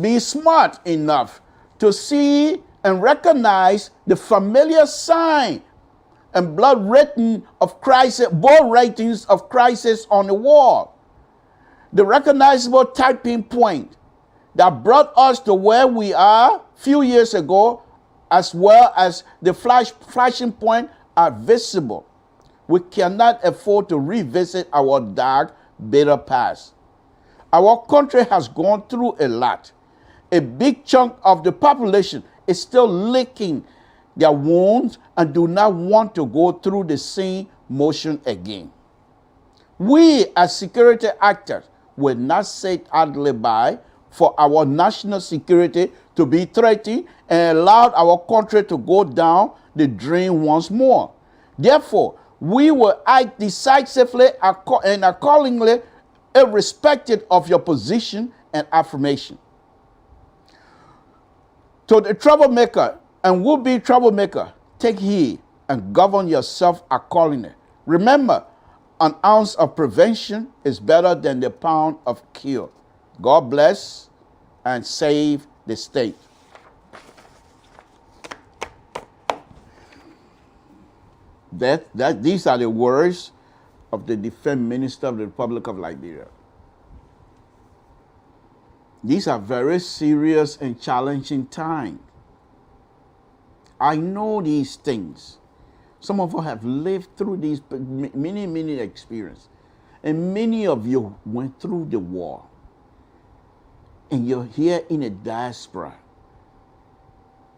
be smart enough to see and recognize the familiar sign and blood written of crisis, bold writings of crisis on the wall. The recognizable typing point that brought us to where we are a few years ago, as well as the flashing point, are visible. We cannot afford to revisit our dark, bitter past. Our country has gone through a lot. A big chunk of the population is still licking their wounds and do not want to go through the same motion again. We, as security actors, will not sit idly by for our national security to be threatened and allow our country to go down the drain once more. Therefore, we will act decisively and accordingly, irrespective of your position and affirmation. To the troublemaker and would-be troublemaker, take heed and govern yourself accordingly. Remember, an ounce of prevention is better than the pound of cure. God bless and save the state. These are the words of the Defense Minister of the Republic of Liberia. These are very serious and challenging times. I know these things. Some of us have lived through these many experiences. And many of you went through the war. And you're here in a diaspora.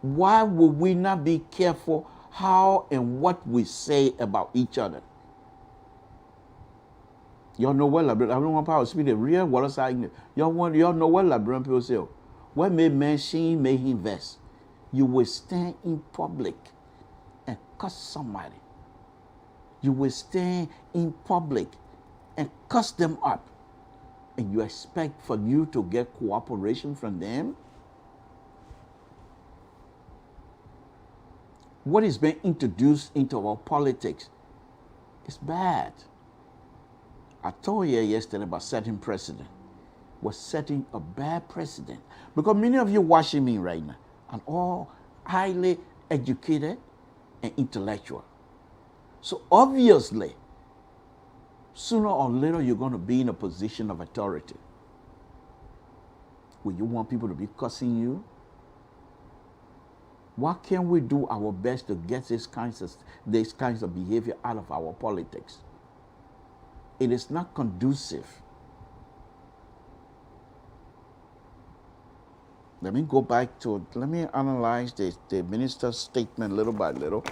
Why would we not be careful how and what we say about each other? Y'all know what Liberian, I don't want power to speak the real what is I y'all know what Liberian people say. What made man she made him vest? You will stand in public and cuss somebody. You will stand in public and cuss them up. And you expect for you to get cooperation from them? What is being introduced into our politics is bad. I told you yesterday about setting precedent. We're setting a bad precedent. Because many of you watching me right now are all highly educated and intellectual. So obviously, sooner or later you're going to be in a position of authority. Will you want people to be cussing you? Why can't we do our best to get these kinds of behavior out of our politics? It is not conducive. Let me go back to, let me analyze the minister's statement little by little.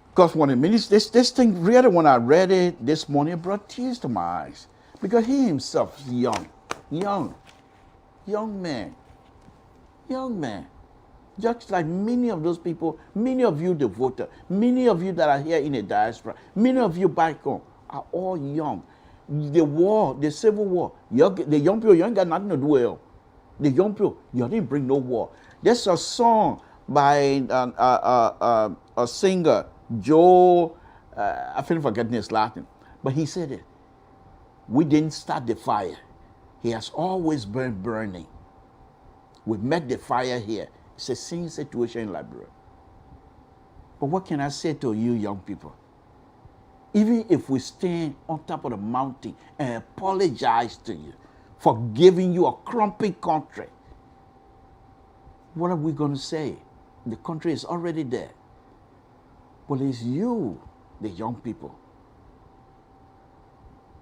Because when the minister, this thing really, when I read it this morning, it brought tears to my eyes. Because he himself is young man. Just like many of those people, many of you the voter, many of you that are here in the diaspora, many of you back home are all young. The war, the civil war, the young people, you ain't got nothing to do with it. The young people, you didn't bring no war. There's a song by a singer Joe, I feel forgetting his last name, but he said it. We didn't start the fire. He has always been burning. We met the fire here. It's the same situation in Liberia. But what can I say to you young people? Even if we stand on top of the mountain and apologize to you for giving you a crumbly country, what are we going to say? The country is already there. Well, it's you, the young people.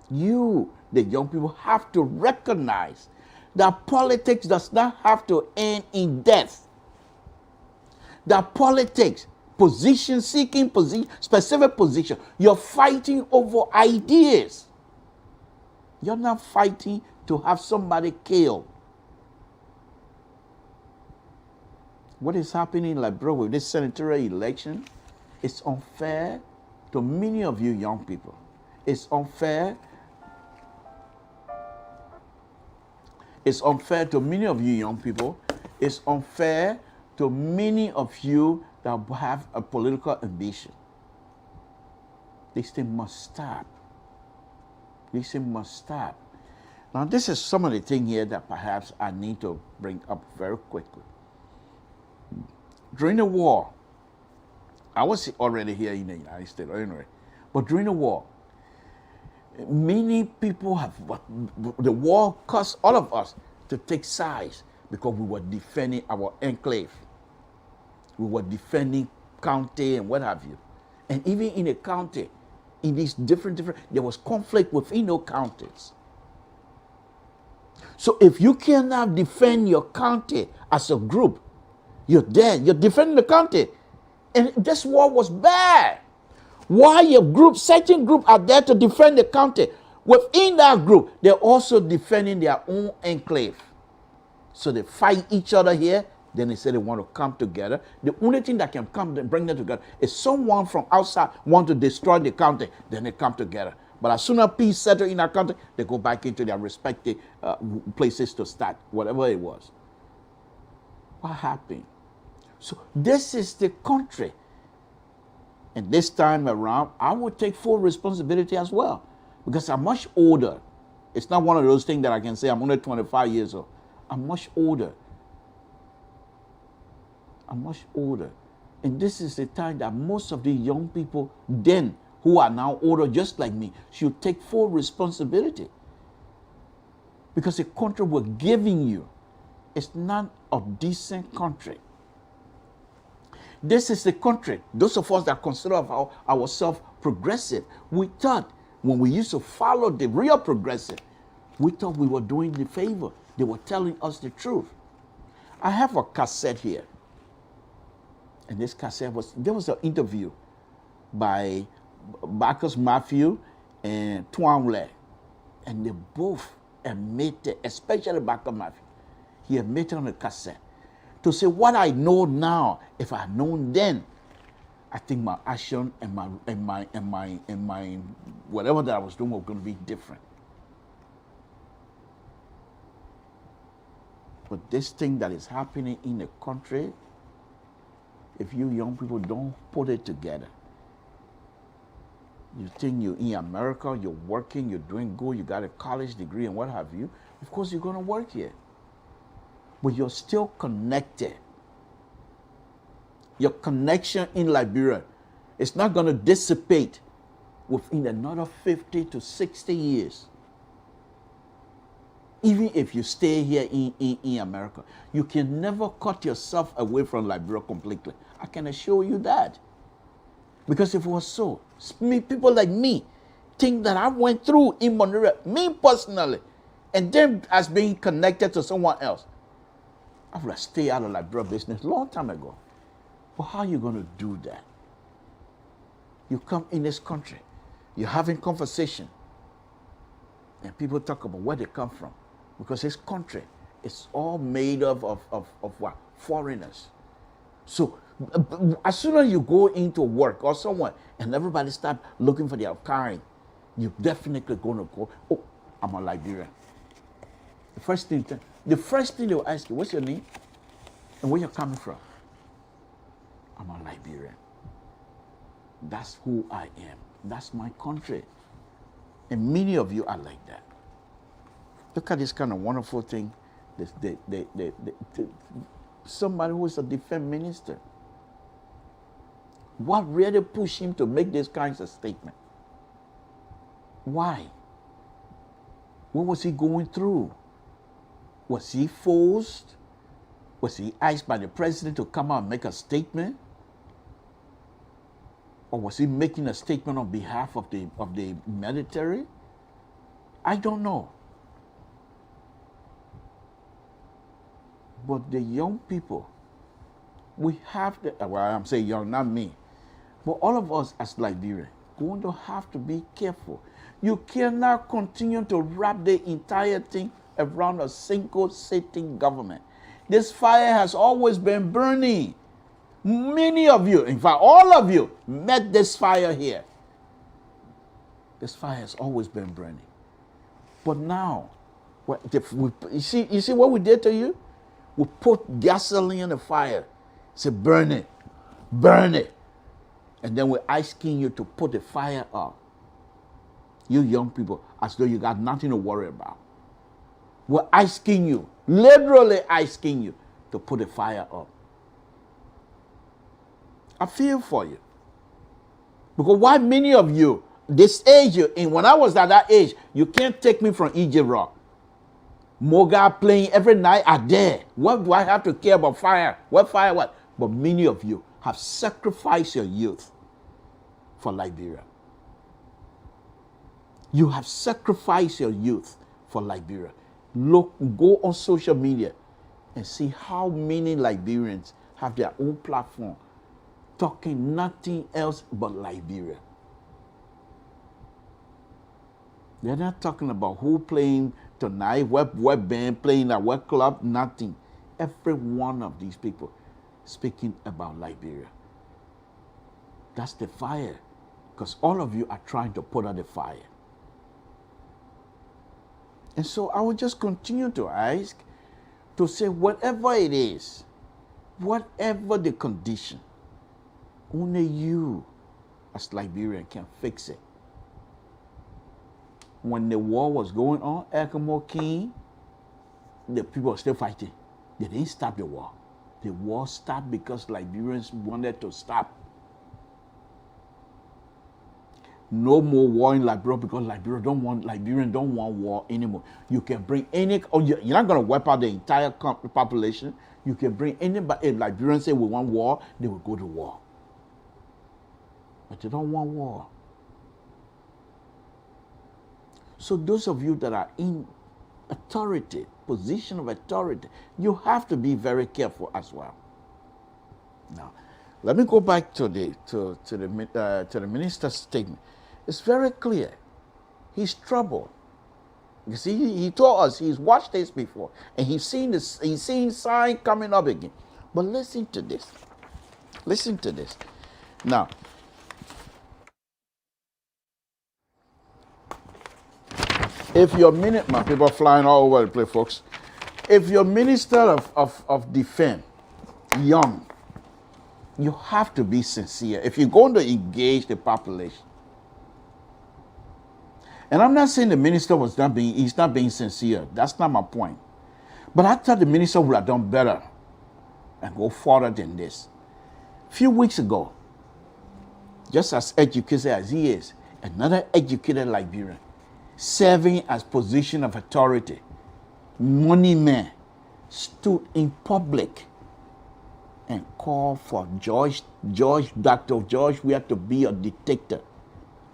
You, the young people, have to recognize that politics does not have to end in death. That politics, position seeking, specific position, you're fighting over ideas. You're not fighting to have somebody killed. What is happening in Liberia with this senatorial election is unfair to many of you young people. It's unfair. It's unfair to many of you young people. It's unfair to many of you that have a political ambition. This thing must stop. This thing must stop. Now, this is some of the things here that perhaps I need to bring up very quickly. During the war, I was already here in the United States anyway, but during the war, many people the war caused all of us to take sides because we were defending our enclave. We were defending county and what have you. And even in a county, in these different, there was conflict within those counties. So if you cannot defend your county as a group, you're dead. You're defending the county. And this war was bad. Why your group, certain group are there to defend the county. Within that group, they're also defending their own enclave. So they fight each other here. Then they say they want to come together. The only thing that can come and bring them together is someone from outside want to destroy the county. Then they come together. But as soon as peace settles in our country, they go back into their respective places to start, whatever it was. What happened? So this is the country. And this time around, I would take full responsibility as well. Because I'm much older. It's not one of those things that I can say I'm only 25 years old. I'm much older. I'm much older. And this is the time that most of the young people then, who are now older just like me, should take full responsibility. Because the country we're giving you is not a decent country. This is the country, those of us that consider ourselves progressive, we thought when we used to follow the real progressive, we thought we were doing the favor. They were telling us the truth. I have a cassette here. And this cassette there was an interview by Bacchus Matthew and Twanle. And they both admitted, especially Bacchus Matthew, he admitted on the cassette, to say what I know now, if I had known then, I think my action and my whatever that I was doing was going to be different. But this thing that is happening in the country, if you young people don't put it together, you think you're in America, you're working, you're doing good, you got a college degree and what have you, of course you're going to work here. But you're still connected. Your connection in Liberia is not going to dissipate within another 50 to 60 years. Even if you stay here in America, you can never cut yourself away from Liberia completely. I can assure you that. Because if it was so, people like me think that I went through in Monrovia, me personally, and then as being connected to someone else, I would have stayed out of Liberia business a long time ago. But how are you going to do that? You come in this country, you're having conversation, and people talk about where they come from. Because this country is all made of what? Foreigners. So as soon as you go into work or somewhere and everybody start looking for their kind, you're definitely going to go, oh, I'm a Liberian. The first thing they will ask you, what's your name? And where you're coming from? I'm a Liberian. That's who I am. That's my country. And many of you are like that. Look at this kind of wonderful thing. Somebody who is a defense minister. What really pushed him to make these kinds of statements? Why? What was he going through? Was he forced? Was he asked by the president to come out and make a statement? Or was he making a statement on behalf of the military? I don't know. But the young people, we have to, well, I'm saying young, not me, but all of us as Liberians, going to have to be careful. You cannot continue to wrap the entire thing around a single sitting government. This fire has always been burning. Many of you, in fact, all of you, met this fire here. This fire has always been burning. But now, you see what we did to you? We put gasoline in the fire. Say, burn it. Burn it. And then we're asking you to put the fire up. You young people, as though you got nothing to worry about. We're asking you, literally asking you, to put the fire up. I feel for you. Because why many of you, this age you're in, when I was at that age, you can't take me from Egypt Rock. Moga playing every night are there. What do I have to care about fire? What fire, what? But many of you have sacrificed your youth for Liberia. You have sacrificed your youth for Liberia. Look, go on social media and see how many Liberians have their own platform talking nothing else but Liberia. They're not talking about who playing tonight, what band playing at what club, nothing. Every one of these people speaking about Liberia. That's the fire. Because all of you are trying to put out the fire. And so I will just continue to ask, to say whatever it is, whatever the condition, only you as Liberian can fix it. When the war was going on, Ekamo King, the people were still fighting. They didn't stop the war. The war stopped because Liberians wanted to stop. No more war in Liberia because Liberians don't want war anymore. You can bring any, you're not going to wipe out the entire population. You can bring anybody. If Liberians say we want war, they will go to war. But they don't want war. So those of you that are in authority, position of authority, you have to be very careful as well. Now, let me go back to the minister's statement. It's very clear. He's troubled. You see, he told us he's watched this before, and he's seen sign coming up again. But listen to this. Listen to this. Now, if your my people are flying all over the place, folks. If your minister of defense, young, you have to be sincere. If you're going to engage the population, and I'm not saying the minister he's not being sincere. That's not my point. But I thought the minister would have done better and go further than this. A few weeks ago, just as educated as he is, another educated Liberian, serving as position of authority, money man, stood in public and called for Dr. George, we have to be a dictator.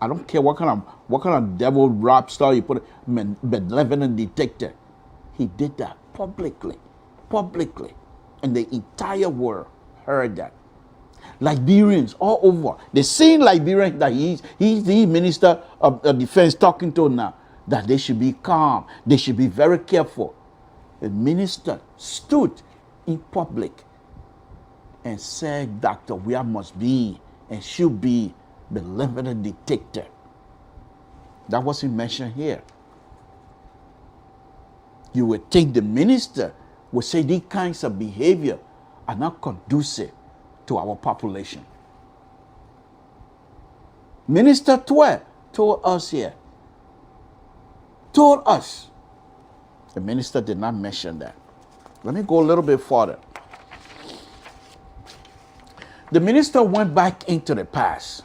I don't care what kind of devil rap star you put, benevolent dictator. He did that publicly, and the entire world heard that. Liberians all over, they seen Liberians that he's the minister of defense talking to now, that they should be calm, they should be very careful. The minister stood in public and said, Dr. we must be and should be benevolent dictator. That wasn't mentioned here. You would think the minister would say these kinds of behavior are not conducive to our population. Minister Twe told us here. Told us. The minister did not mention that. Let me go a little bit further. The minister went back into the past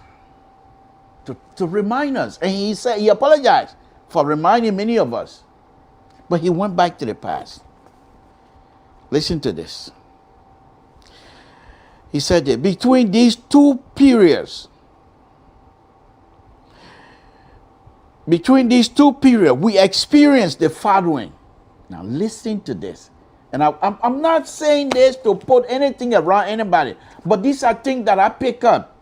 to remind us. And he said, he apologized for reminding many of us. But he went back to the past. Listen to this. He said that between these two periods, we experienced the following. Now listen to this. And I'm not saying this to put anything around anybody, but these are things that I pick up.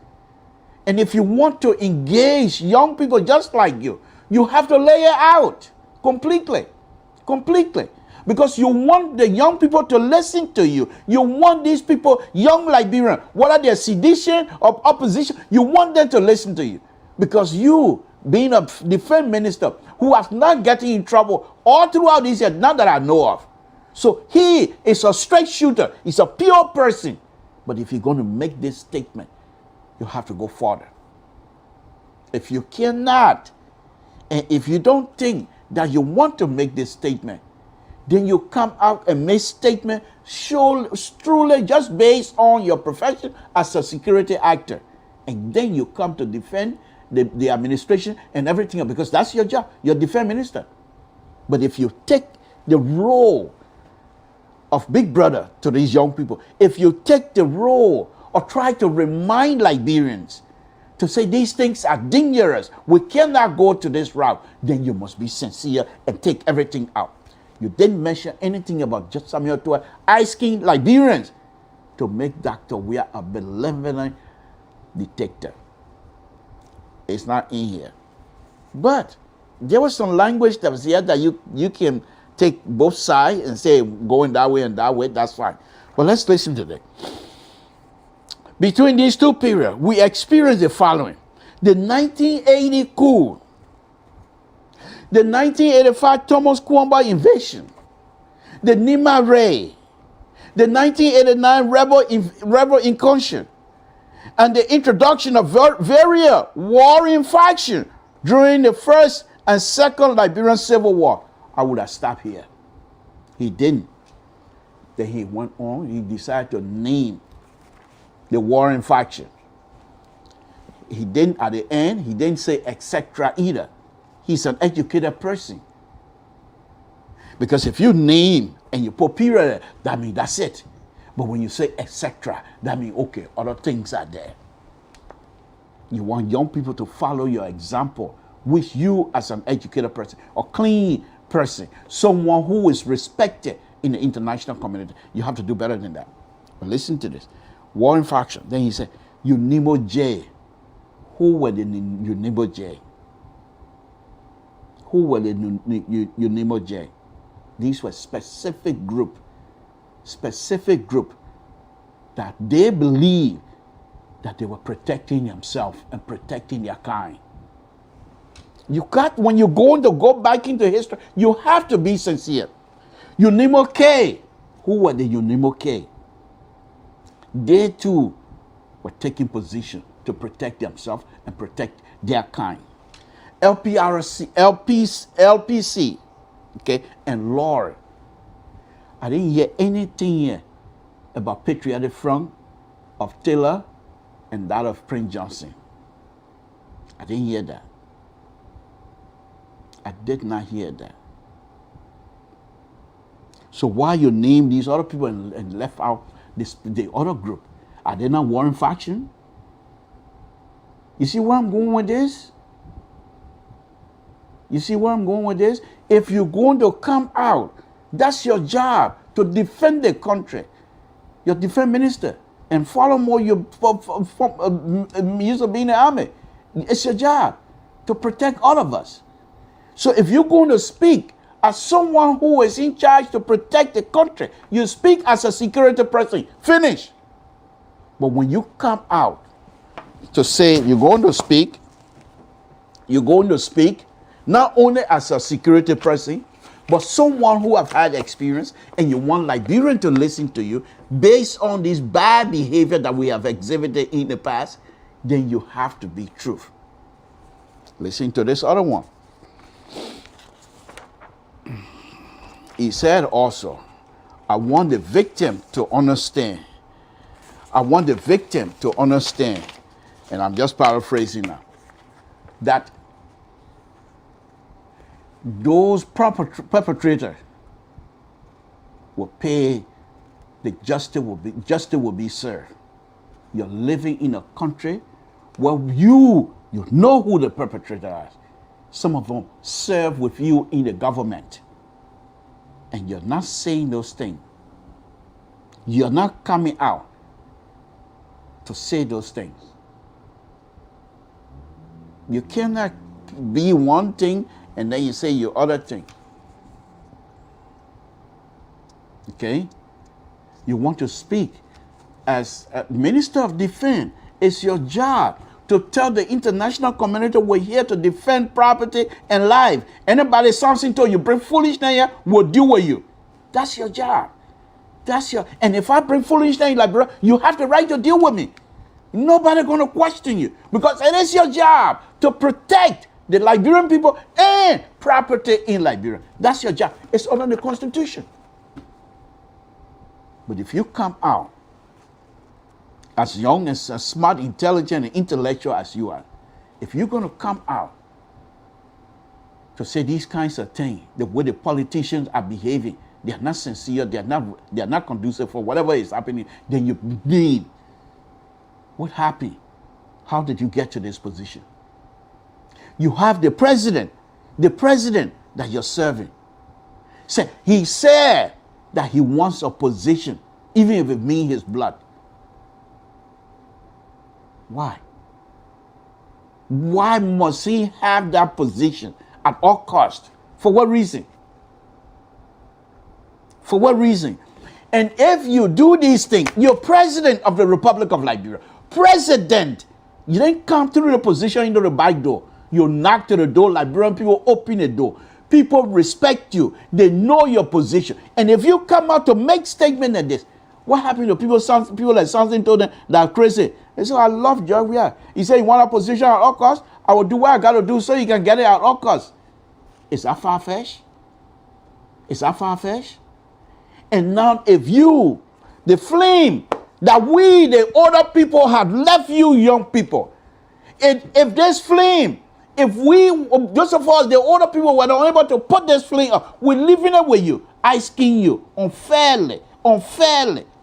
And if you want to engage young people just like you have to lay it out completely. Completely. Because you want the young people to listen to you. You want these people, young Liberians, whether they're sedition or opposition, you want them to listen to you. Because you, being a defense minister who has not gotten in trouble all throughout this year, not that I know of. So he is a straight shooter. He's a pure person. But if you're going to make this statement, you have to go further. If you cannot, and if you don't think that you want to make this statement, then you come out and make statement truly just based on your profession as a security actor. And then you come to defend the administration and everything else, because that's your job. You're defense minister. But if you take the role of big brother to these young people, if you take the role or try to remind Liberians to say these things are dangerous, we cannot go to this route, then you must be sincere and take everything out. You didn't mention anything about just Samuel Twe asking Liberians to make Dr. Weah a benevolent dictator. It's not in here. But there was some language that was here that you can take both sides and say going that way and that way, that's fine. But let's listen to that. Between these two periods, we experienced the following. The 1980 coup, the 1985 Thomas Kwamba invasion, the Nima Ray, the 1989 rebel incursion, and the introduction of various warring factions during the first and second Liberian Civil War. I would have stopped here. He didn't. Then he went on, he decided to name the warring faction. He didn't, at the end, he didn't say etc. either. He's an educated person. Because if you name and you put period, that means that's it. But when you say etc., that means, okay, other things are there. You want young people to follow your example, which you as an educated person, a clean person, someone who is respected in the international community, you have to do better than that. But listen to this. Warring faction. Then he said, Unimo J. Who were the Unimo J? Who were the Unimo J? These were specific group that they believe that they were protecting themselves and protecting their kind. When you're going to go back into history, you have to be sincere. Unimo K. Who were the Unimo K? They too were taking position to protect themselves and protect their kind. LPRC, LPC, okay, and Lord. I didn't hear anything here about Patriotic Front of Taylor and that of Prince Johnson. I didn't hear that. I did not hear that. So why you name these other people and left out the other group? Are they not warring faction? You see where I'm going with this? You see where I'm going with this? If you're going to come out, that's your job, to defend the country. Your defense minister, and follow more your use of being in the army. It's your job to protect all of us. So if you're going to speak as someone who is in charge to protect the country, you speak as a security person. Finish. But when you come out to say you're going to speak not only as a security person, but someone who have had experience, and you want Liberian to listen to you based on this bad behavior that we have exhibited in the past, then you have to be truth. Listen to this other one. He said also, I want the victim to understand. I want the victim to understand, and I'm just paraphrasing now, that those perpetrators will pay, the justice will be served. You're living in a country where you know who the perpetrator is. Some of them serve with you in the government. And you're not saying those things. You're not coming out to say those things. You cannot be one thing and then you say your other thing. Okay? You want to speak as a Minister of Defense. It's your job to tell the international community we're here to defend property and life. Anybody something to you bring foolishness here, we'll deal with you. That's your job. And if I bring foolishness in Liberia, you have the right to deal with me. Nobody gonna question you because it is your job to protect the Liberian people and property in Liberia. That's your job. It's under the Constitution. But if you come out as young, as smart, intelligent, and intellectual as you are, if you're going to come out to say these kinds of things, the way the politicians are behaving, they are not sincere, they are not conducive for whatever is happening, then you need. What happened? How did you get to this position? You have the president that you're serving. He said that he wants a position, even if it means his blood. Why? Why must he have that position at all costs? For what reason? For what reason? And if you do these things, you're president of the Republic of Liberia. President, you didn't come through the position into the back door. You knock to the door, Liberian people open the door. People respect you. They know your position. And if you come out to make statement like this, what happened to people like something told them that are crazy? They say, I love Georgia. He said, you want a position at all costs? I will do what I got to do so you can get it at all costs. Is that far-fetched? Is that far-fetched? And now if you, the flame that we, the older people, have left you young people, if this flame, if we, those of us, the older people, were not able to put this flame up, we're leaving it with you, asking you unfairly,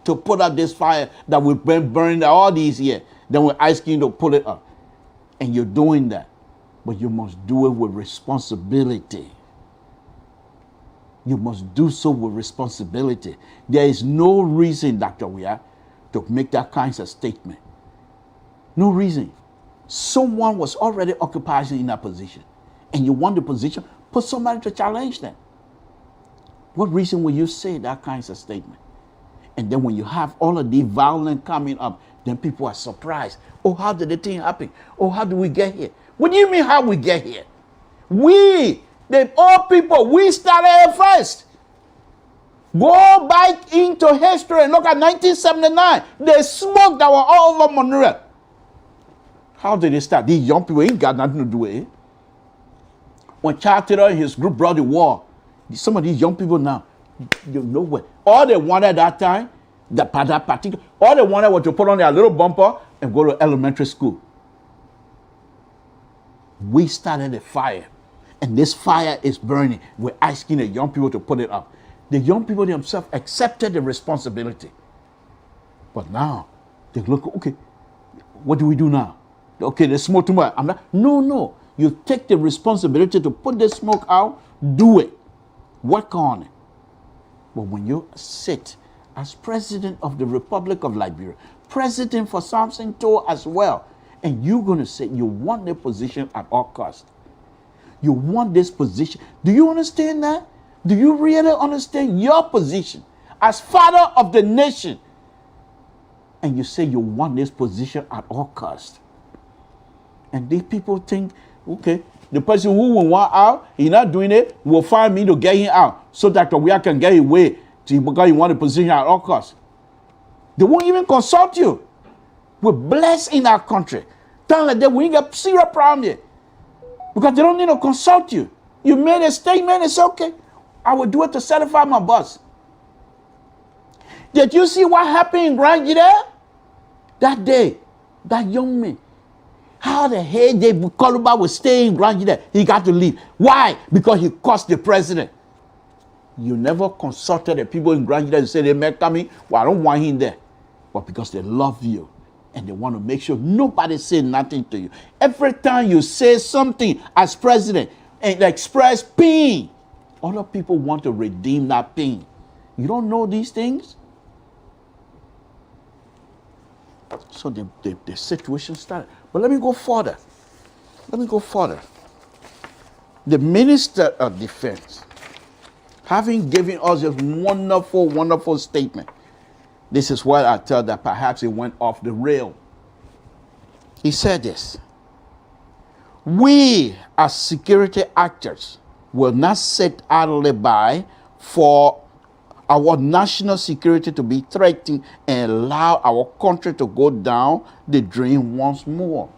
to put out this fire that we've been burning all these years. Then we're asking you to put it up. And you're doing that. But you must do it with responsibility. You must do so with responsibility. There is no reason, Dr. Weah, to make that kind of statement. No reason. Someone was already occupying in that position. And you want the position, put somebody to challenge them. What reason will you say that kind of statement? And then when you have all of the violence coming up, then people are surprised. Oh, how did the thing happen? Oh, how did we get here? What do you mean how we get here? We, the old people, we started it first. Go back into history and look at 1979. The smoke that was all over Monroe. How did it start? These young people ain't got nothing to do with it. When Charles Taylor and his group brought the war, some of these young people now, you know what? All they wanted at that time, all they wanted was to put on their little bumper and go to elementary school. We started a fire, and this fire is burning. We're asking the young people to put it up. The young people themselves accepted the responsibility. But now, they look, okay, what do we do now? Okay, there's smoke too much. No. You take the responsibility to put the smoke out, do it. Work on it. But when you sit as president of the Republic of Liberia, president for something too as well, and you're going to say you want the position at all costs. You want this position. Do you understand that? Do you really understand your position as father of the nation? And you say you want this position at all costs. And these people think, okay, the person who will want out, he's not doing it, will find me to get him out so that we can get away because you want a position at all costs. They won't even consult you. We're blessed in our country. Tell them that we ain't got zero problem here. Because they don't need to consult you. You made a statement, it's okay. I will do it to satisfy my boss. Did you see what happened in Grand Judea? That day, that young man, how the hell Dave Koluba was staying in Grand Judea? He got to leave. Why? Because he cost the president. You never consulted the people in Grand Judea to say they may come in. Well, I don't want him there. But because they love you and they want to make sure nobody say nothing to you. Every time you say something as president and express pain, other people want to redeem that pain. You don't know these things? So the situation started. But let me go further. The Minister of Defense, having given us this wonderful, wonderful statement, this is what I tell that perhaps it went off the rail. He said this: we as security actors will not sit idly by for our national security to be threatened and allow our country to go down the drain once more.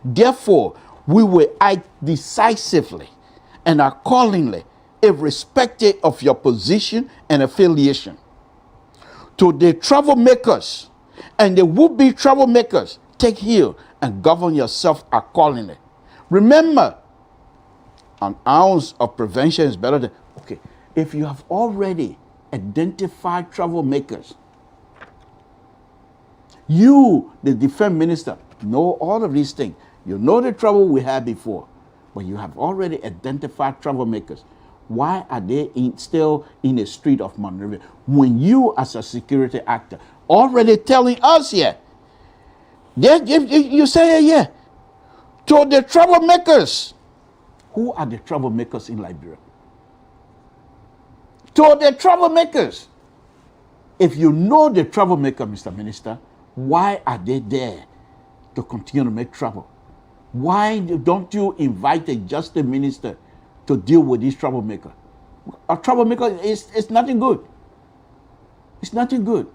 Therefore, we will act decisively and accordingly, irrespective of your position and affiliation. To the troublemakers and the would-be troublemakers, take heed and govern yourself accordingly. Remember, an ounce of prevention is better than... Okay, if you have already identified troublemakers, you, the defense minister, know all of these things. You know the trouble we had before, but you have already identified troublemakers. Why are they still in the street of Monrovia when you, as a security actor, already telling us here? You say yeah. To the troublemakers. Who are the troublemakers in Liberia? To the troublemakers. If you know the troublemaker, Mr. Minister, why are they there to continue to make trouble? Why don't you invite a justice minister to deal with these troublemakers? A troublemaker is nothing good. It's nothing good.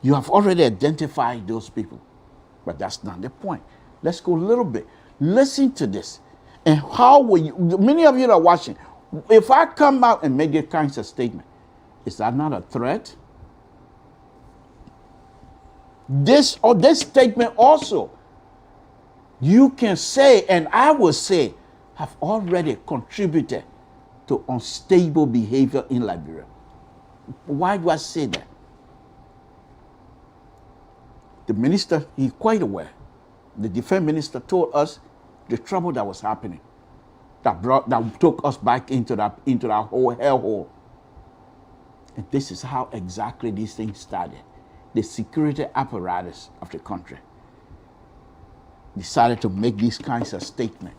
You have already identified those people. But that's not the point. Let's go a little bit. Listen to this. And how will you, many of you that are watching, if I come out and make a kind of statement, is that not a threat? This statement also, you can say, and I will say, have already contributed to unstable behavior in Liberia. Why do I say that? The minister, he's quite aware. The defense minister told us the trouble that was happening, that took us back into that whole hellhole. And this is how exactly these things started. The security apparatus of the country decided to make these kinds of statements.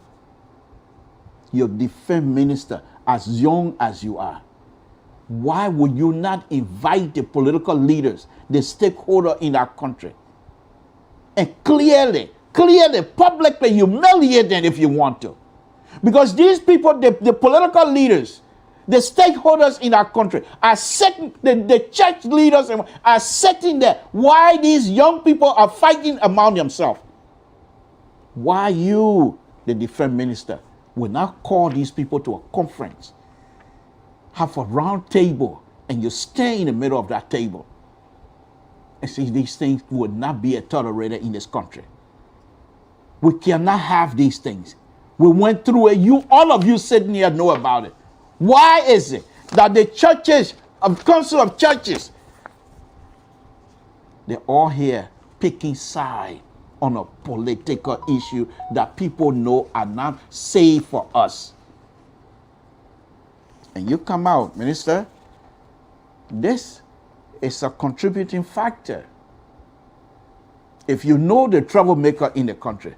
Your defense minister, as young as you are, why would you not invite the political leaders, the stakeholders in our country, and clearly, publicly humiliate them if you want to? Because these people, the political leaders, the stakeholders in our country are setting, the church leaders are setting there why these young people are fighting among themselves. Why you, the defense minister, will not call these people to a conference, have a round table, and you stay in the middle of that table and see these things would not be tolerated in this country. We cannot have these things. We went through it. All of you sitting here know about it. Why is it that the churches, council of churches, they're all here picking side on a political issue that people know are not safe for us? And you come out, minister, this is a contributing factor. If you know the troublemaker in the country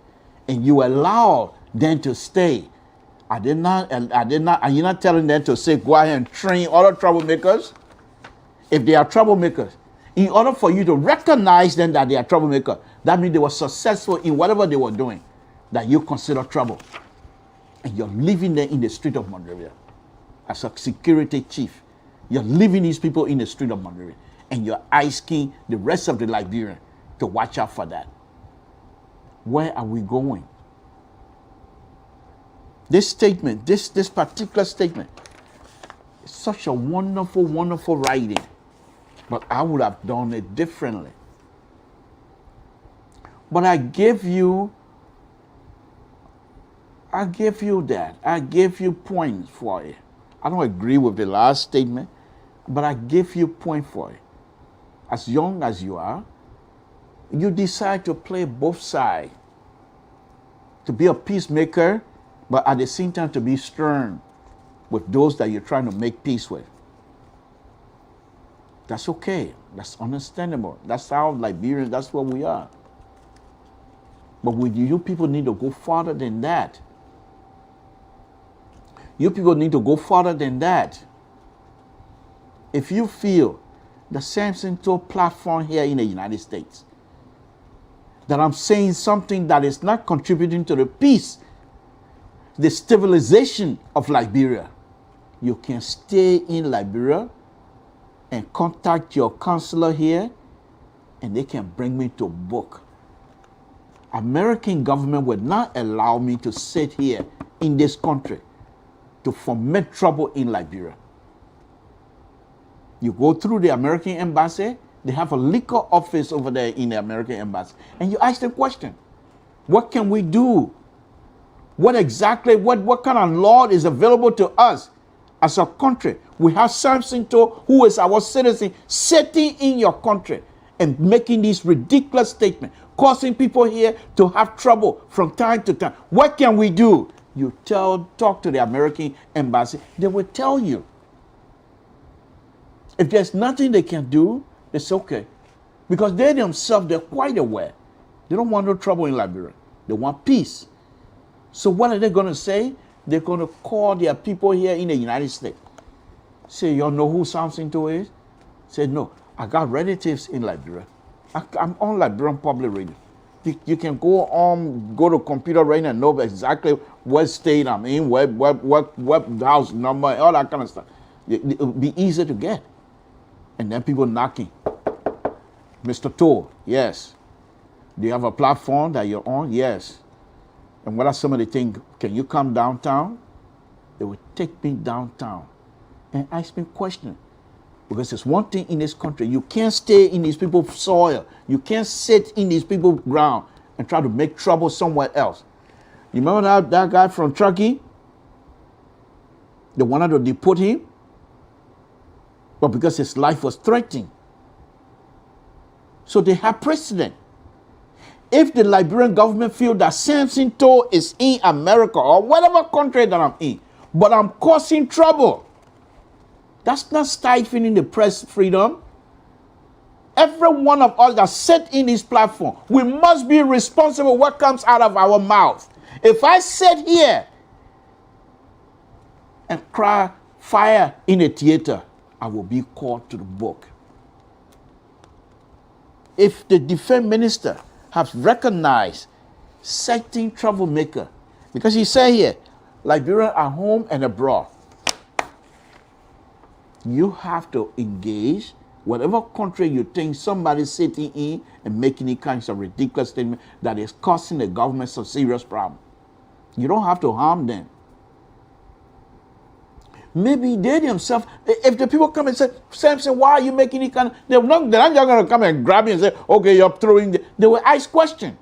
and you allow them to stay, are you not telling them to say, go ahead and train other troublemakers? If they are troublemakers, in order for you to recognize them that they are troublemakers, that means they were successful in whatever they were doing that you consider trouble. And you're leaving them in the street of Monrovia. As a security chief, you're leaving these people in the street of Monrovia. And you're asking the rest of the Liberians to watch out for that. Where are we going? This statement, this particular statement, is such a wonderful, wonderful writing. But I would have done it differently. But I gave you that. I gave you points for it. I don't agree with the last statement, but I gave you point for it. As young as you are, you decide to play both sides. To be a peacemaker, but at the same time to be stern with those that you're trying to make peace with. That's okay. That's understandable. That's how Liberians, that's what we are. But you people need to go farther than that. You people need to go farther than that. If you feel the Samson Toe platform here in the United States, that I'm saying something that is not contributing to the peace, the stabilization of Liberia, you can stay in Liberia and contact your counselor here, and they can bring me to book. American government would not allow me to sit here in this country to foment trouble in Liberia. You go through the American embassy, they have a liquor office over there in the American embassy, and you ask the question, what can we do? What kind of law is available to us as a country? We have Samson Toe, who is our citizen, sitting in your country and making these ridiculous statements, causing people here to have trouble from time to time. What can we do? You talk to the American embassy, they will tell you. If there's nothing they can do, it's okay. Because they themselves, they're quite aware. They don't want no trouble in Liberia. They want peace. So what are they going to say? They're going to call their people here in the United States. Say, y'all know who Samson Toe is? Say, no, I got relatives in Liberia. I'm on Liberian Public Radio. You can go to computer right now and know exactly what state I'm in, what house number, all that kind of stuff. It'll be easy to get. And then people knocking. Mr. Toe, yes. Do you have a platform that you're on? Yes. And what are some of the things? Can you come downtown? They will take me downtown and ask me questions. Because there's one thing in this country, you can't stay in these people's soil. You can't sit in these people's ground and try to make trouble somewhere else. You remember that guy from Turkey? They wanted to deport him, but because his life was threatened. So they have precedent. If the Liberian government feel that Samson Toe is in America or whatever country that I'm in, but I'm causing trouble, that's not stifling the press freedom. Every one of us that sit in this platform, we must be responsible for what comes out of our mouth. If I sit here and cry fire in a theater, I will be called to the book. If the defense minister has recognized certain troublemaker, because he said here, Liberians are home and abroad. You have to engage whatever country you think somebody's sitting in and making any kinds of ridiculous statement that is causing the government some serious problem. You don't have to harm them. Maybe they themselves, if the people come and say, Samson, why are you making any kind of, they're not going to come and grab you and say, okay, you're throwing, they will ask questions.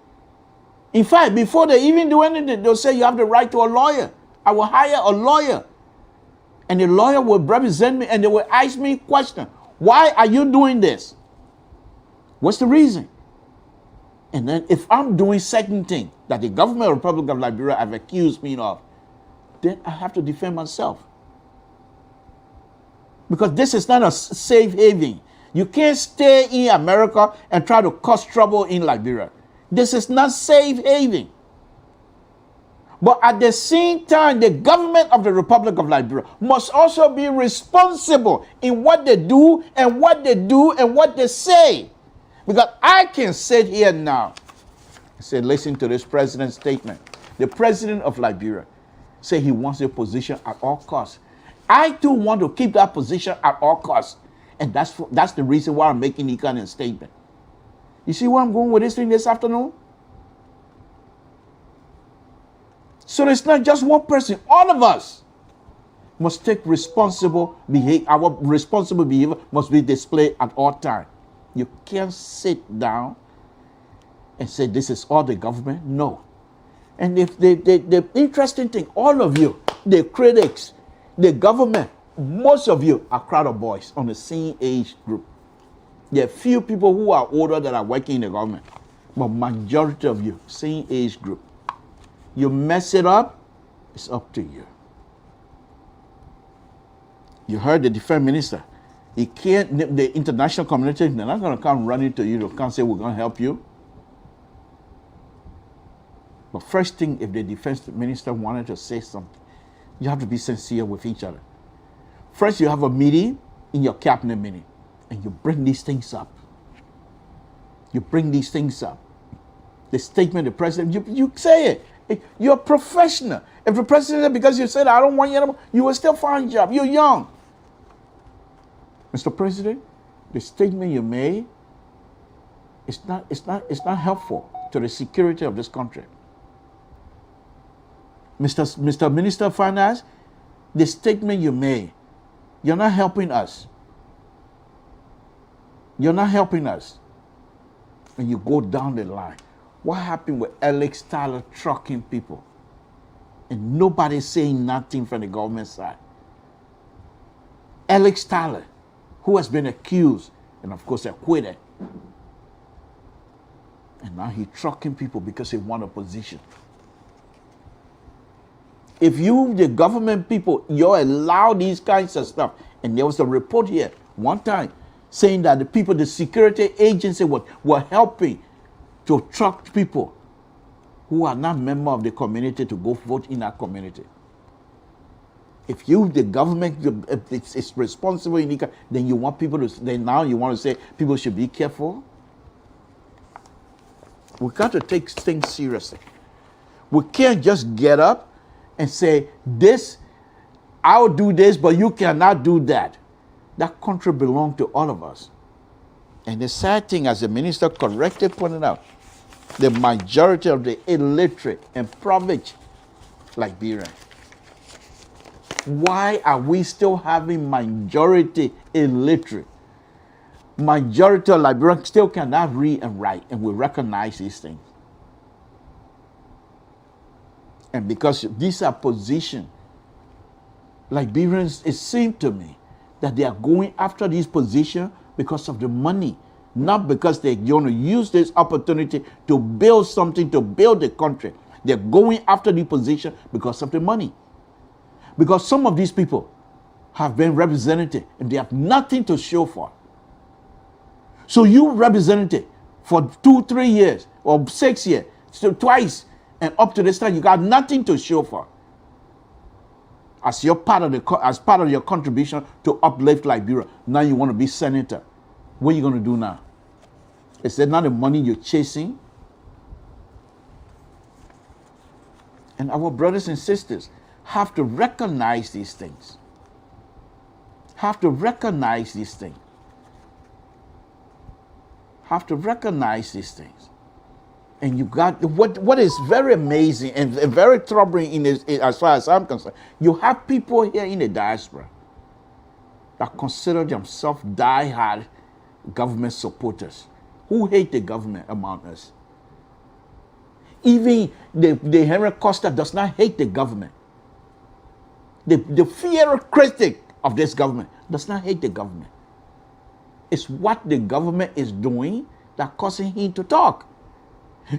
In fact, before they even do anything, they'll say, you have the right to a lawyer. I will hire a lawyer. And the lawyer will represent me and they will ask me questions. Why are you doing this? What's the reason? And then if I'm doing certain things that the government of the Republic of Liberia have accused me of, then I have to defend myself. Because this is not a safe haven. You can't stay in America and try to cause trouble in Liberia. This is not safe haven. But at the same time, the government of the Republic of Liberia must also be responsible in what they do and what they do and what they say. Because I can sit here now and say, listen to this president's statement. The president of Liberia said he wants a position at all costs. I too want to keep that position at all costs. And that's the reason why I'm making this kind of statement. You see where I'm going with this thing this afternoon? So it's not just one person. All of us must take responsible behavior. Our responsible behavior must be displayed at all times. You can't sit down and say this is all the government. No. And if the interesting thing, all of you, the critics, the government, most of you are crowd of boys on the same age group. There are few people who are older that are working in the government, but majority of you, same age group. You mess it up, it's up to you. You heard the defense minister. He can't, the international community, they're not going to come running to you to come say, we're going to help you. But first thing, if the defense minister wanted to say something, you have to be sincere with each other. First, you have a meeting in your cabinet meeting, and you bring these things up. You bring these things up. The statement, the president, you say it. You're a professional. If the president, because you said, I don't want you anymore, you will still find a job. You're young. Mr. President, the statement you made is not helpful to the security of this country. Mr. Minister of Finance, the statement you made, you're not helping us. You're not helping us. And you go down the line. What happened with Alex Tyler trucking people? And nobody's saying nothing from the government side. Alex Tyler, who has been accused and of course acquitted. And now he's trucking people because he won a position. If you, the government people, you allow these kinds of stuff, and there was a report here one time saying that the people, the security agency were helping to truck people who are not members of the community to go vote in that community. If you, the government, is responsible, then you want people to, then now you want to say people should be careful. We got to take things seriously. We can't just get up and say, this, I'll do this, but you cannot do that. That country belongs to all of us. And the sad thing, as the minister correctly pointed out, the majority of the illiterate and impoverished Liberian. Why are we still having majority illiterate? Majority of Liberians still cannot read and write, and we recognize these things. And because these are positions, Liberians, it seems to me that they are going after these positions because of the money, not because they're going to use this opportunity to build something, to build the country. They're going after the position because of the money. Because some of these people have been represented and they have nothing to show for. So you represented for 2-3 years or 6 years, so twice, and up to this time you got nothing to show for. As your part of your contribution to uplift Liberia, now you want to be senator. What are you going to do now? Is that not the money you're chasing? And our brothers and sisters have to recognize these things. Have to recognize these things. Have to recognize these things. And you got what is very amazing and very troubling in this, as far as I'm concerned. You have people here in the diaspora that consider themselves die-hard government supporters who hate the government among us. Even the Henry Costa does not hate the government. The fear critic of this government does not hate the government. It's what the government is doing that causing him to talk.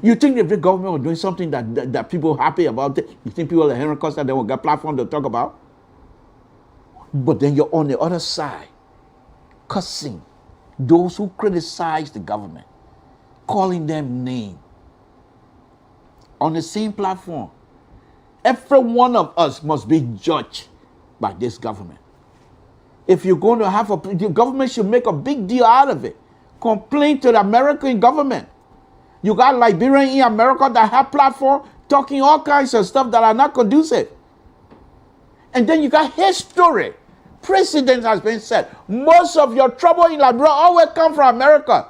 You think if the government was doing something that people are happy about it, you think people like Henry Costa, they will get a platform to talk about? But then you're on the other side, cussing those who criticize the government, calling them names. On the same platform, every one of us must be judged by this government. If you're going to have the government should make a big deal out of it. Complain to the American government. You got Liberians in America that have platform talking all kinds of stuff that are not conducive. And then you got history. Precedent has been set. Most of your trouble in Liberia always come from America.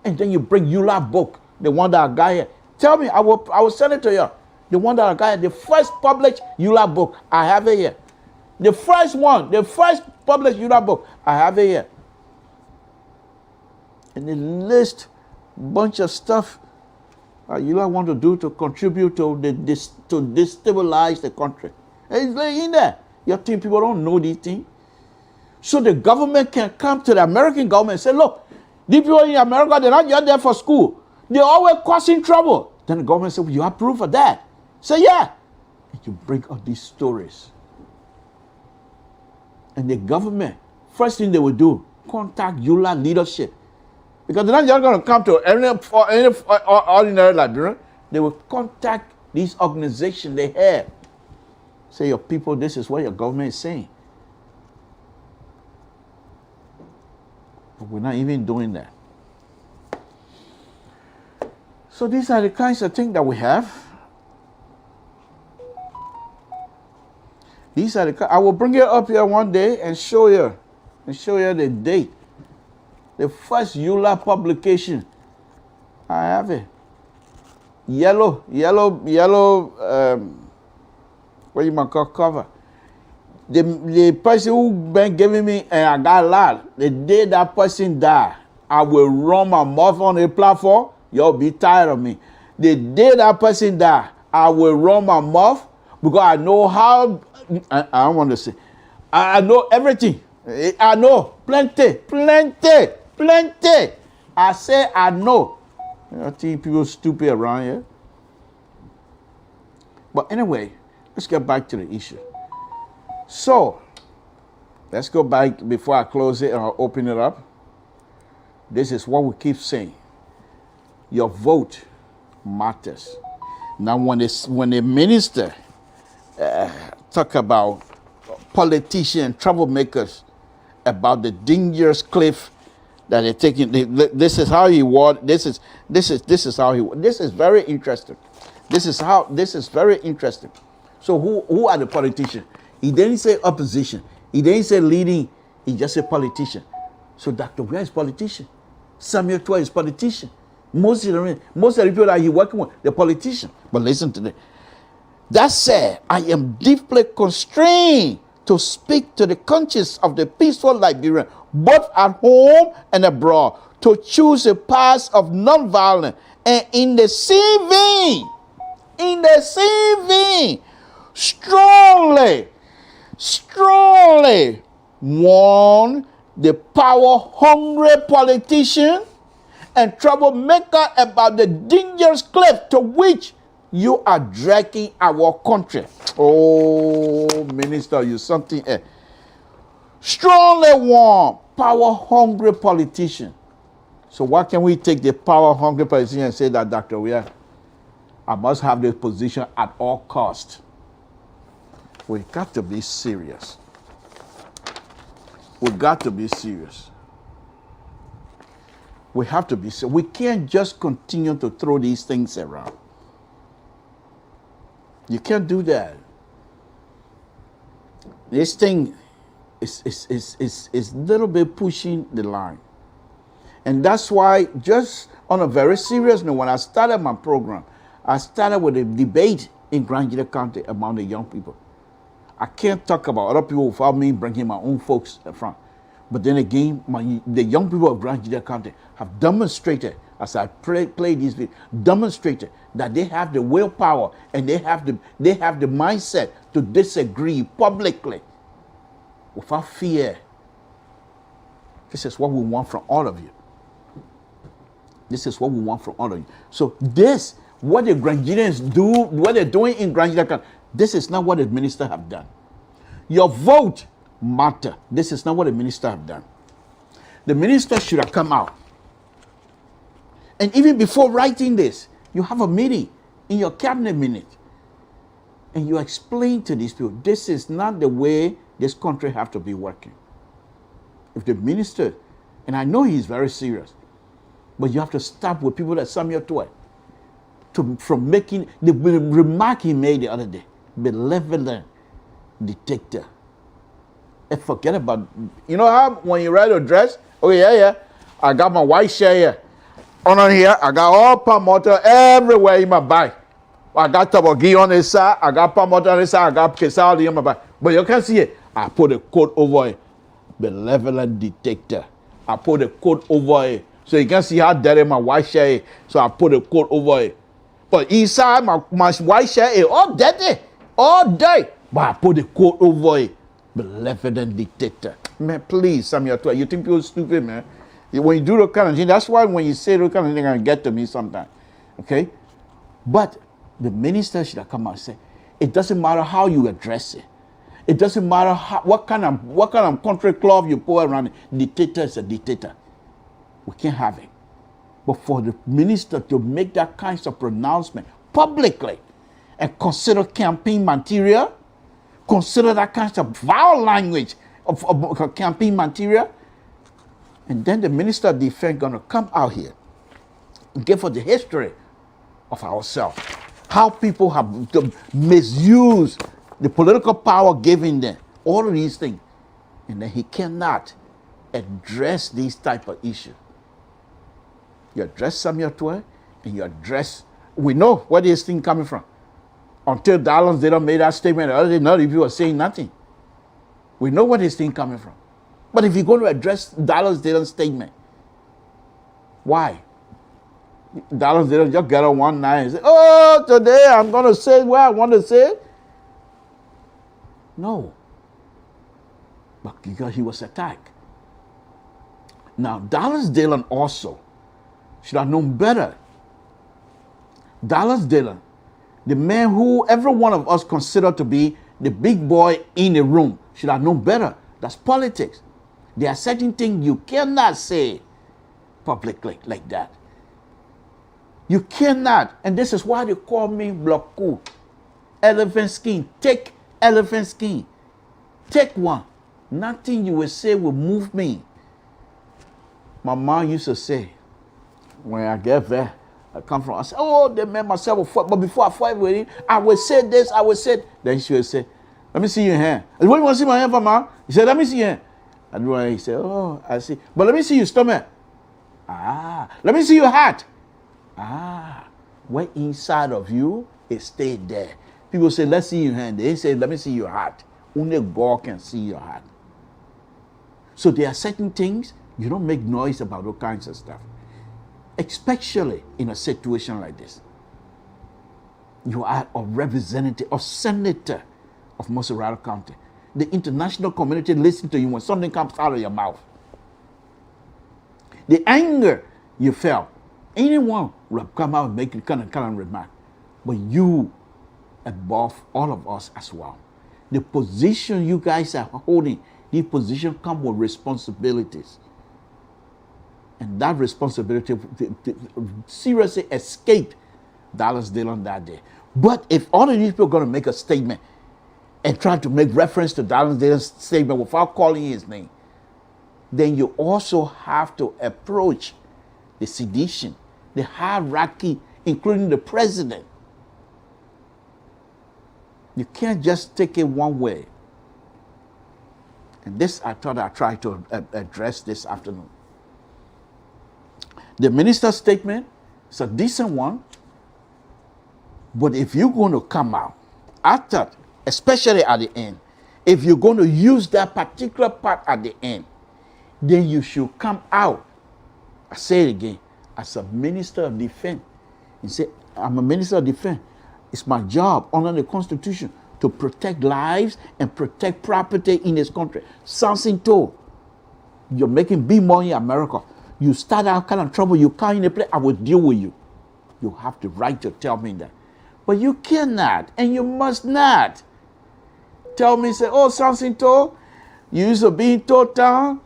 And then you bring Eula book, the one that I got here. Tell me, I will send it to you. The one that I got, the first published EULA book, I have it here. The first one, the first published EULA book, I have it here. And it lists a bunch of stuff EULA want to do to contribute to destabilize the country. It's in there. You think people don't know these things? So the government can come to the American government and say, look, these people in America, they're not yet there for school. They're always causing trouble. Then the government says, well, you have proof of that. Say, yeah. And you bring out these stories. And the government, first thing they will do, contact EULA leadership. Because they're not just going to come to any ordinary librarian. They will contact these organizations they have. Say, your people, this is what your government is saying. But we're not even doing that. So these are the kinds of things that we have. These are the. I will bring it up here one day and show you the date. The first EULA publication. I have it. Yellow. What you might call cover. The person who been giving me, and I got a lot. The day that person die, I will run my mouth on the platform. You'll be tired of me. The day that person die, I will run my mouth because I know how. I don't want to say. I know everything. I know plenty. I say I know. I think people stupid around here. But anyway, let's get back to the issue. So, let's go back before I close it and I'll open it up. This is what we keep saying. Your vote matters. Now, when the minister talk about politicians and troublemakers, about the dangerous cliff that they're taking, this is how he word. This is how he. This is very interesting. This is very interesting. So who are the politicians? He didn't say opposition. He didn't say leading. He just said politician. So Dr. Weah is politician. Samuel Tua is politician. Most of the people that he's working with, they're politicians. But listen to this. That said, I am deeply constrained to speak to the conscience of the peaceful Liberian, both at home and abroad, to choose a path of nonviolence, and in the same vein, strongly warn the power-hungry politician and troublemaker about the dangerous cliff to which you are dragging our country. Oh, minister, you something else. Strongly warn power-hungry politician. So why can we take the power-hungry politician and say that, Dr. Weah, I must have this position at all costs? We got to be serious. We got to be serious. We have to be serious. We can't just continue to throw these things around. You can't do that. This thing is a little bit pushing the line. And that's why, just on a very serious note, when I started my program, I started with a debate in Grand Juda County among the young people. I can't talk about other people without me bringing my own folks in front. But then again, the young people of Grand Juda County have demonstrated, as I play these videos, demonstrated that they have the willpower and they have the mindset to disagree publicly without fear. This is what we want from all of you. This is what we want from all of you. So this, what the Grand Judans do, what they're doing in Grand Juda County, this is not what the minister have done. Your vote matter. This is not what the minister have done. The minister should have come out. And even before writing this, you have a meeting in your cabinet minute. And you explain to these people, this is not the way this country have to be working. If the minister, and I know he's very serious, but you have to stop with people like Samuel Tua from making the remark he made the other day. Benevolent dictator. And forget about, you know how when you write a dress, oh yeah, I got my white shirt here. On here, I got all palm water everywhere in my bag. I got tabagi on this side, I got pamot on this side, I got kesali on my back. But you can see it. I put a coat over it. Benevolent detector. I put a coat over it. So you can see how dirty my white shirt is. So I put a coat over it. But inside my white shirt is all dirty. All day. But I put a coat over it. Benevolent detector. Man, please, Samuel, you think people stupid, man. When you do those kind of thing, that's why when you say those kind of thing, it get to me sometimes. Okay? But the minister should have come out and say, it doesn't matter how you address it. It doesn't matter what kind of country club you put around it. Dictator is a dictator. We can't have it. But for the minister to make that kind of pronouncement publicly and consider campaign material, consider that kind of vile language of campaign material, and then the minister of defense gonna come out here and give us the history of ourselves, how people have misused the political power given them, all of these things, and then he cannot address these type of issues. You address Samuel Twain, and you address, we know where this thing coming from. Until Dallas didn't make that statement, none of you are saying nothing. We know where this thing coming from. But if you're going to address Dallas Dylan's statement, why? Dallas Dylan just get on one night and say, oh, today I'm going to say what I want to say. No. But because he was attacked. Now, Dallas Dylan also should have known better. Dallas Dylan, the man who every one of us consider to be the big boy in the room, should have known better. That's politics. There are certain things you cannot say publicly like that. You cannot. And this is why they call me Bloku. Elephant skin. Take elephant skin. Take one. Nothing you will say will move me. My mom used to say, when I get there, I come from, I say, oh, they made myself a fight. But before I fight with him, I will say this, I will say. Then she would say, let me see your hand. I said, what do you want to see my hand for, Mom? He said, let me see your hand. And he said, oh, I see. But let me see your stomach. Ah. Let me see your heart. Ah. What inside of you, it stayed there. People say, let's see your hand. They say, let me see your heart. Only God can see your heart. So there are certain things, you don't make noise about all kinds of stuff. Especially in a situation like this. You are a representative or senator of Moserado County. The international community listens to you when something comes out of your mouth. The anger you felt, anyone will come out and make a kind of remark. But you, above all of us as well. The position you guys are holding, the position comes with responsibilities. And that responsibility seriously escaped Dallas Dillon that day. But if all of these people are going to make a statement and try to make reference to Dallas Dillon's statement without calling his name, then you also have to approach the sedition, the hierarchy, including the president. You can't just take it one way. And this I thought I'd try to address this afternoon. The minister's statement is a decent one, but if you're going to come out, after, especially at the end, if you're going to use that particular part at the end, then you should come out, I say it again, as a minister of defense. And say, I'm a minister of defense. It's my job under the Constitution to protect lives and protect property in this country. Something told, you're making big money in America. You start out kind of trouble, you come in a place, I will deal with you. You have the right to tell me that. But you cannot, and you must not tell me, say, oh, something told, you used to be in Town,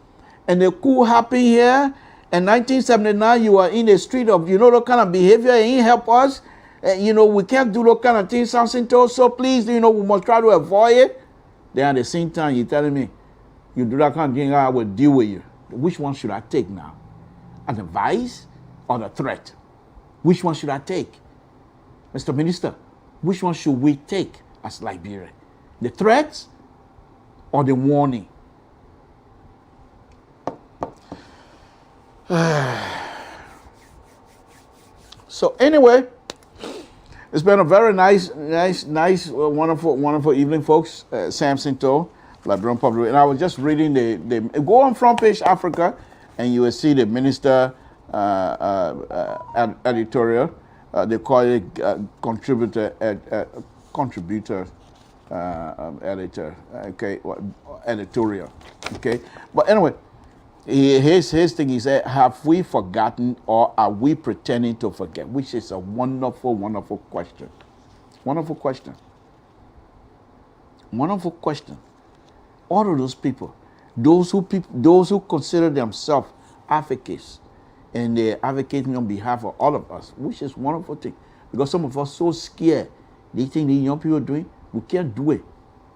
and the coup happened here, and 1979, you were in the street of, that kind of behavior, and you help us. We can't do that kind of thing, something told, so please, we must try to avoid it. Then at the same time, you're telling me, you do that kind of thing, I will deal with you. Which one should I take now? An advice or the threat? Which one should I take? Mr. Minister, which one should we take as Liberia? The threats or the warning? So anyway, It's been a very nice, wonderful evening, folks. Samson Toe, Liberian Public. And I was just reading the go on front page Africa, and you will see the minister editorial. They call it contributor editor. Okay, editorial. Okay, but anyway. His thing is that have we forgotten or are we pretending to forget? Which is a wonderful, wonderful question. Wonderful question. Wonderful question. All of those people, those who consider themselves advocates, and they're advocating on behalf of all of us, which is a wonderful thing. Because some of us so scared. They think the young people are doing, we can't do it.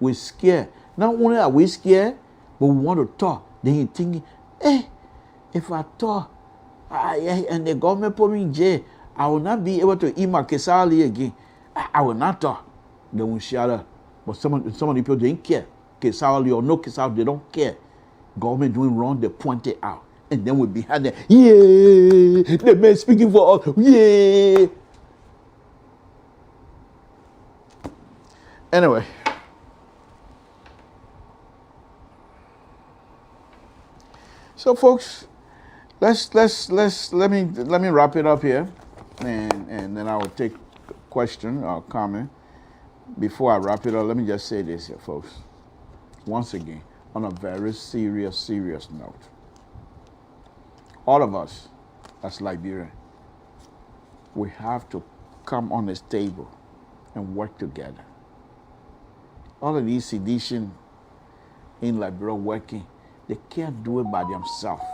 We're scared. Not only are we scared, but we want to talk. Then you're thinking, hey, if I talk and the government put me in jail, I will not be able to eat my kesali again. I will not talk. They will shut up. But some of the people didn't care. Kesali or no kesali, they don't care. Government doing wrong, they point it out. And then we behind them, yeah, the man speaking for us, yeah. Anyway. So, folks, let me wrap it up here, and then I will take a question or comment. Before I wrap it up, let me just say this here, folks. Once again, on a very serious note, all of us as Liberians, we have to come on this table and work together. All of these sedition in Liberia working, they can't do it by themselves.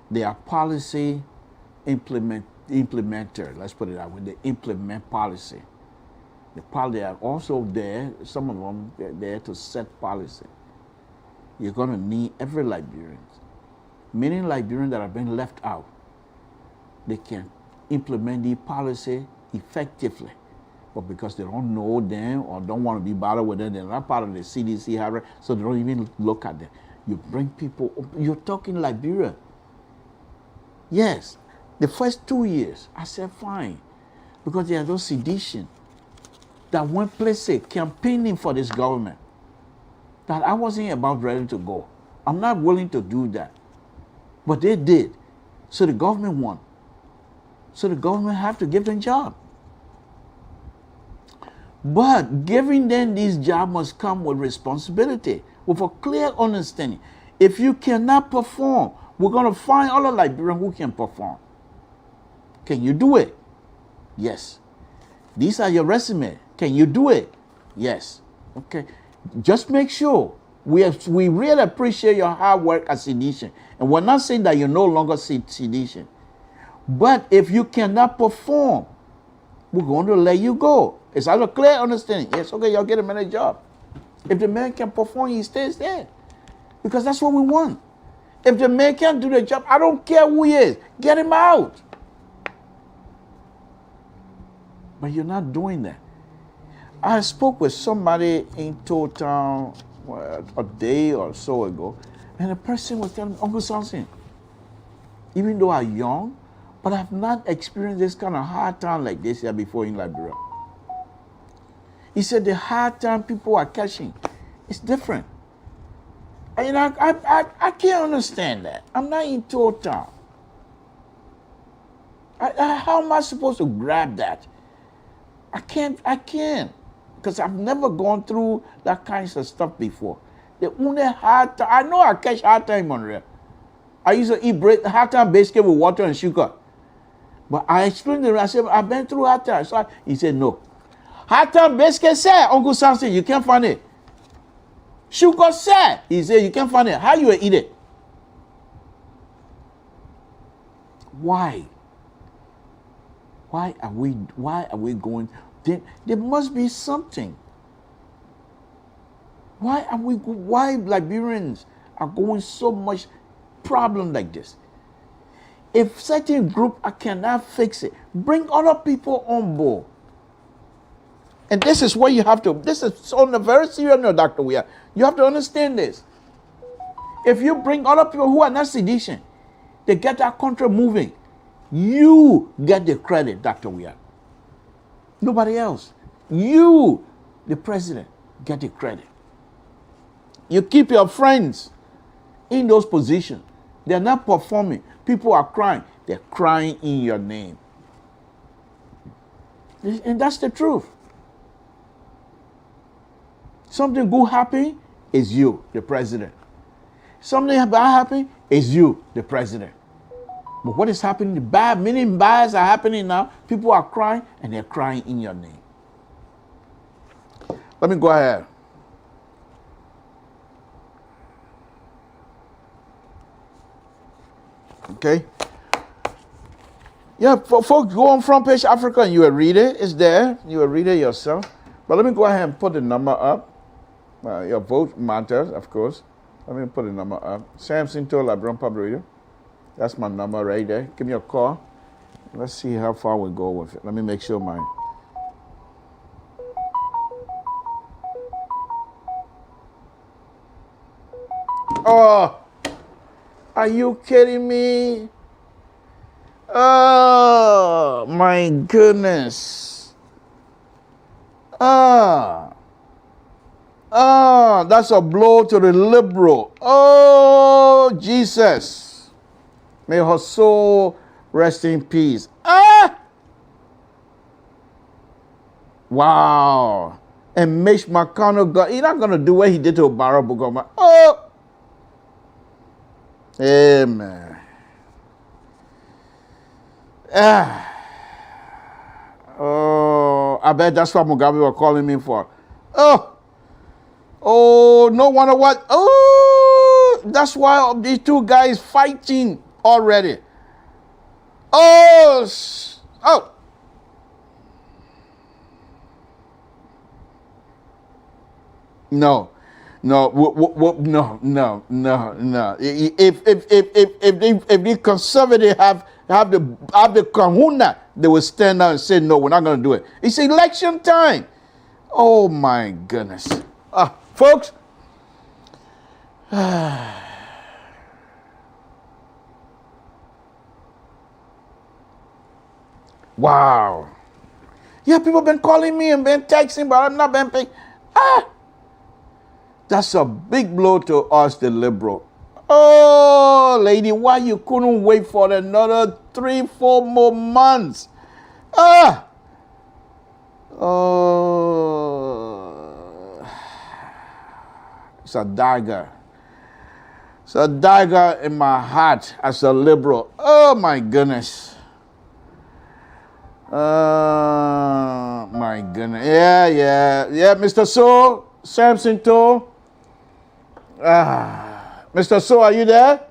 They are policy implementer. Let's put it that way. They implement policy. They are also there, some of them, they're there to set policy. You're going to need every Liberian. Many Liberians that have been left out, they can implement the policy effectively. But because they don't know them or don't want to be bothered with them, they're not part of the CDC, so they don't even look at them. You bring people, you're talking Liberia. Yes, the first 2 years, I said fine, because there are those sedition that went places campaigning for this government that I wasn't about ready to go. I'm not willing to do that. But they did. So the government won. So the government have to give them a job. But giving them this job must come with responsibility, with a clear understanding. If you cannot perform, we're going to find all the Liberians who can perform. Can you do it? Yes. These are your resume. Can you do it? Yes. Okay. Just make sure we really appreciate your hard work as sedition. And we're not saying that you're no longer sedition. But if you cannot perform, we're going to let you go. It's a clear understanding. Yes, okay, y'all get him in a job. If the man can perform, he stays there. Because that's what we want. If the man can't do the job, I don't care who he is. Get him out. But you're not doing that. I spoke with somebody in Town a day or so ago, and the person was telling me, Uncle Samson, even though I'm young, but I've not experienced this kind of hard time like this here before in Liberia. He said the hard time people are catching is different. And I can't understand that. I'm not in Town. How am I supposed to grab that? I can't. Because I've never gone through that kind of stuff before. The only hard time, I know I catch hard time on there. I used to eat hard time basically with water and sugar. But I explained to him, I said, I've been through hard time. So he said, no. Hard time basically said, Uncle Samson, you can't find it. Sugar said, he said, you can't find it. How you eat it? Why? Why are we going? There must be something. Why Liberians are going so much problem like this? If certain group cannot fix it, bring other people on board. And this is what you have to, this is on a very serious note, Dr. Weir. You have to understand this. If you bring other people who are not sedition, they get our country moving. You get the credit, Dr. Weir. Nobody else. You, the president, get the credit. You keep your friends in those positions. They're not performing. People are crying. They're crying in your name. And that's the truth. Something good happen is you, the president. Something bad happen is you, the president. But what is happening, the bad, many bads are happening now. People are crying and they're crying in your name. Let me go ahead. Okay. Yeah, folks, go on Front Page Africa and you will read it. It's there. You will read it yourself. But let me go ahead and put the number up. Your vote matters, of course. Let me put the number up. Samson to LIBERIA Public Radio. That's my number right there. Give me a call. Let's see how far we go with it. Let me make sure my... Oh! Are you kidding me? Oh, my goodness. That's a blow to the liberal. Oh, Jesus. May her soul rest in peace. Wow. And Mitch McConnell, he's not going to do what he did to Barack Obama. Oh. Amen. Oh, I bet that's what Mugabe were calling me for. Oh, no wonder what. Oh, that's why these two guys fighting already. Oh. No. No. If the conservatives have the kahuna, they will stand out and say, no, we're not going to do it. It's election time. Oh, my goodness. Folks. Wow. Yeah, people have been calling me and been texting, but I'm not been paying. That's a big blow to us, the liberal. Oh, lady, why you couldn't wait for another 3-4 more months? Oh, it's a dagger. It's a dagger in my heart as a liberal. Oh, my goodness. My goodness. Yeah, Mr. So, Samson To. Mr. So, are you there?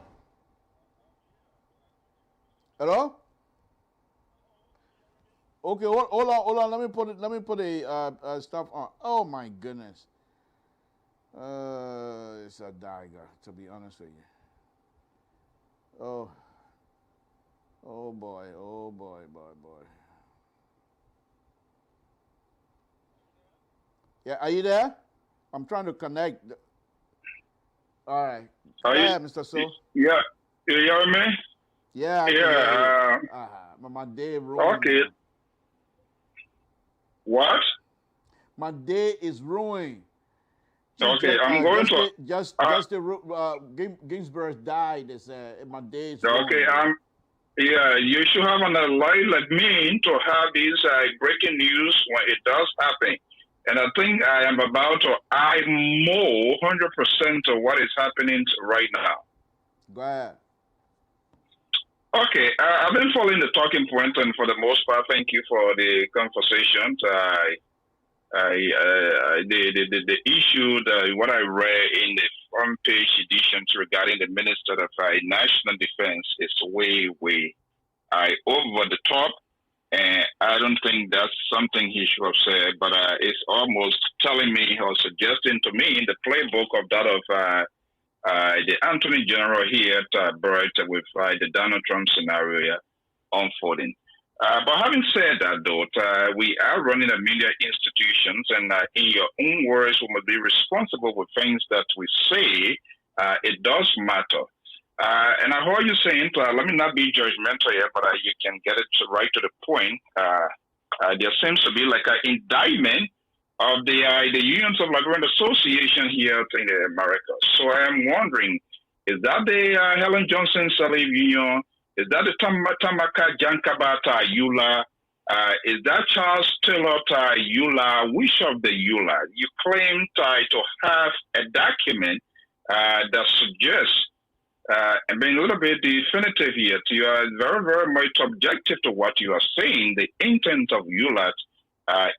Hello? Okay, hold on. Let me put the stuff on. Oh my goodness. It's a dagger, to be honest with you. Oh boy. Yeah, are you there? I'm trying to connect. All right. Yeah, Mr. So. Yeah. You hear me? Yeah. Yeah. My day ruined. Okay. What? My day is ruined. Okay, I'm going to. Ginsburg died. My day is okay. ruined. Yeah, you should have an ally like me to have these breaking news when it does happen. And I think I am about to eye more 100% of what is happening right now. Go ahead. Okay, I've been following the talking point, and for the most part, thank you for the conversation. The issue, what I read in the front page editions regarding the Minister of National Defense is way over the top. And I don't think that's something he should have said, but it's almost telling me or suggesting to me the playbook of that of the Attorney General here at Bright with the Donald Trump scenario unfolding. But having said that, though, we are running a media institutions, and in your own words, we must be responsible for things that we say. It does matter. And I heard you saying, let me not be judgmental here, but you can get it right to the point. there seems to be like an indictment of the Unions of Liberian Association here in America. So I am wondering, is that the Helen Johnson Salif Union? Is that the Tamaka Jankabata Yula? Is that Charles Taylor Yula? Which of the Yula? You claim to have a document that suggests, and being a little bit definitive here, you are very, very much objective to what you are saying, the intent of Yula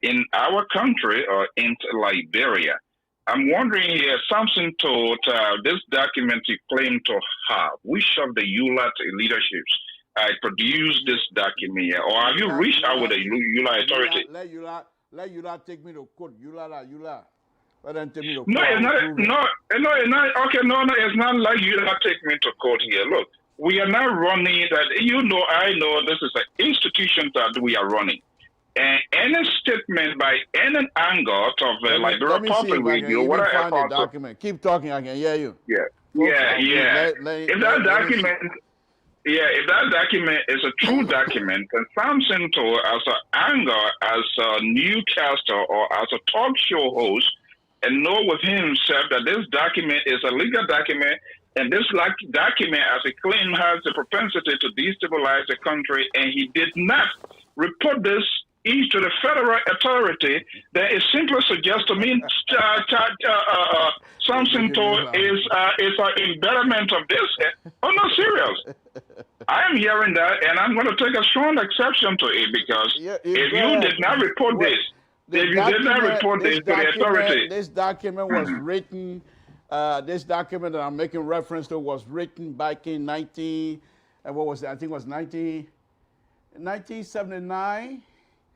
in our country or in Liberia. I'm wondering here, Samson told this document you claim to have, which of the ULAT leaderships produced this document here? Or have you reached out with the ULA authority? Let ULA take me to court. ULA. Let them take me to court. No, it's not. It's not like ULA take me to court here. Look, we are not running that. I know this is an institution that we are running. And any statement by any angle of the Liberia Public Radio, what I have document. Keep talking, I can hear you. Yeah. If that document is a true document, and Samson told as an angle, as a newscaster or as a talk show host, and know within himself that this document is a legal document, and this document, as a claim, has the propensity to destabilize the country, and he did not report this to the federal authority, that it simply suggests to me Samson told is an embedment of this. Oh, no, serious. I am hearing that, and I'm going to take a strong exception to it, because if you did not report this, to the authority. This document was written, this document that I'm making reference to was written back in 1979.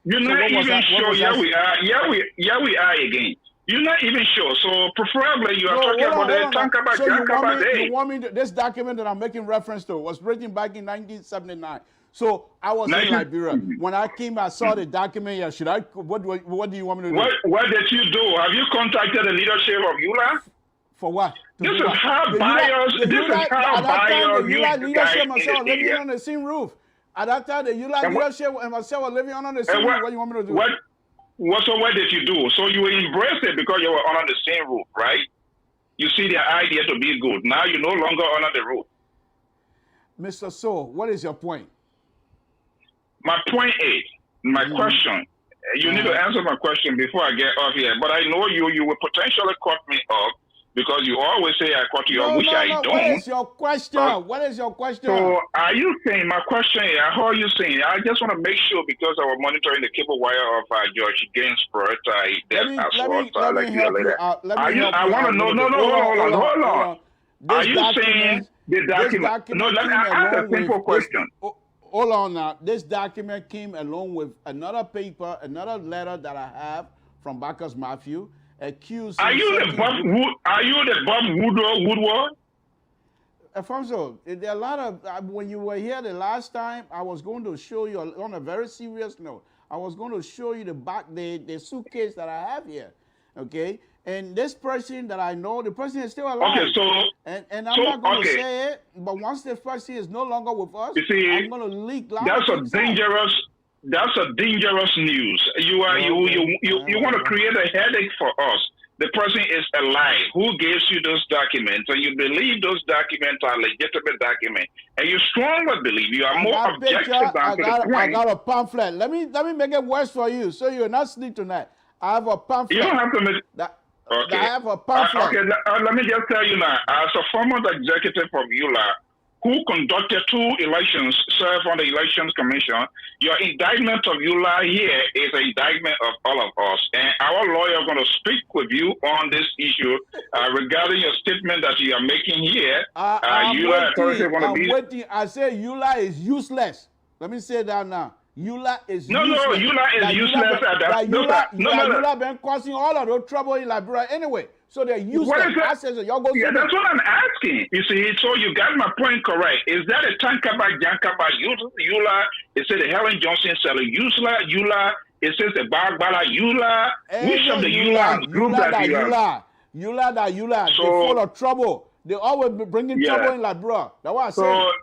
You're not even sure. Yeah, we are again. You're not even sure. So preferably you are talking about the Tankaba Jankaba Day. You want me to, this document that I'm making reference to was written back in 1979. So I was in Liberia. When I came, I saw the document. Yeah, what do you want me to do? What did you do? Have you contacted the leadership of ULA? For what? This is how bios. This is how bios. Leadership myself living on the same roof. At that time, the ULA leadership and myself were living under the same roof. What do you want me to do? What did you do? So you embraced it because you were under the same roof, right? You see the idea to be good. Now you're no longer under the roof. Mr. So, what is your point? My point is, my question, you need to answer my question before I get off here. But I know you will potentially cut me off, because you always say I cut you off, which I don't. What is your question? What is your question? So are you saying, my question is, how are you saying? I just want to make sure, because I was monitoring the cable wire of George Gainsborough I want to know, hold on. Are you saying the document? No, let me ask a simple question. Hold on now. This document came along with another paper, another letter that I have from Bacchus Matthew, accused. Are you the Bob Woodward? Alfonso, there are a lot of, when you were here the last time, I was going to show you on a very serious note. I was going to show you the suitcase that I have here, okay? And this person that I know, the person is still alive. Okay, so and I'm not going to say it, but once this person is no longer with us, I'm going to leak. That's a dangerous news. You want to create a headache for us. The person is alive. Who gives you those documents? And you believe those documents are legitimate documents. And you strongly believe you are more objective than to the point. I got a pamphlet. Let me make it worse for you, so you're not sleep tonight. I have a pamphlet. You don't have to make I have a pamphlet. Let me just tell you now, as a former executive of ULA, who conducted 2 elections, served on the Elections Commission, your indictment of ULA here is an indictment of all of us. And our lawyer is going to speak with you on this issue regarding your statement that you are making here. I say ULA is useless. Let me say that now. ULA is useless. ULA is useless. ULA been causing all of those trouble in Liberia anyway. So they're useless. That's what I'm asking. You see, so you got my point correct. Is that a Tankaba Jankaba ULA? Is it a Helen Johnson seller ULA? Is it a Bagbala ULA? Which of the ULA groups that you are? ULA. They're full of trouble. They always be bringing trouble in Liberia. That's what I say.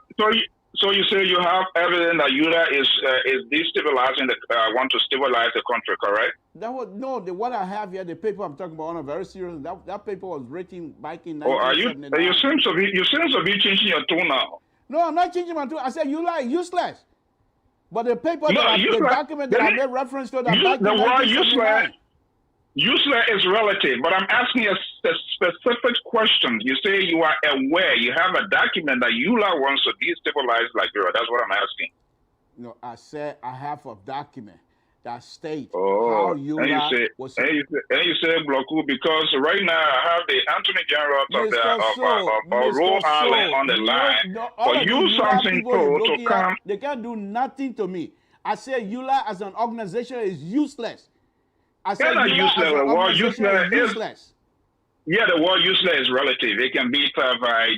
So you say you have evidence that ULA is destabilizing want to stabilize the country, correct? What I have here, the paper I'm talking about on a very serious. That paper was written back in Or are you 1979. you seem to be changing your tone now? No, I'm not changing my tone. I said ULA is useless. But the paper the document that I made reference to that back in 1979. Useless is relative, but I'm asking a specific question. You say you are aware, you have a document that ULA wants to destabilize Liberia. That's what I'm asking. No, I said I have a document that states how ULA was. And you say Bloku, because right now I have the Attorney General of Rhode Island on the line. For you something to come. They can't do nothing to me. I say ULA as an organization is useless. I said useless. Yeah, the word useless is relative. It can be by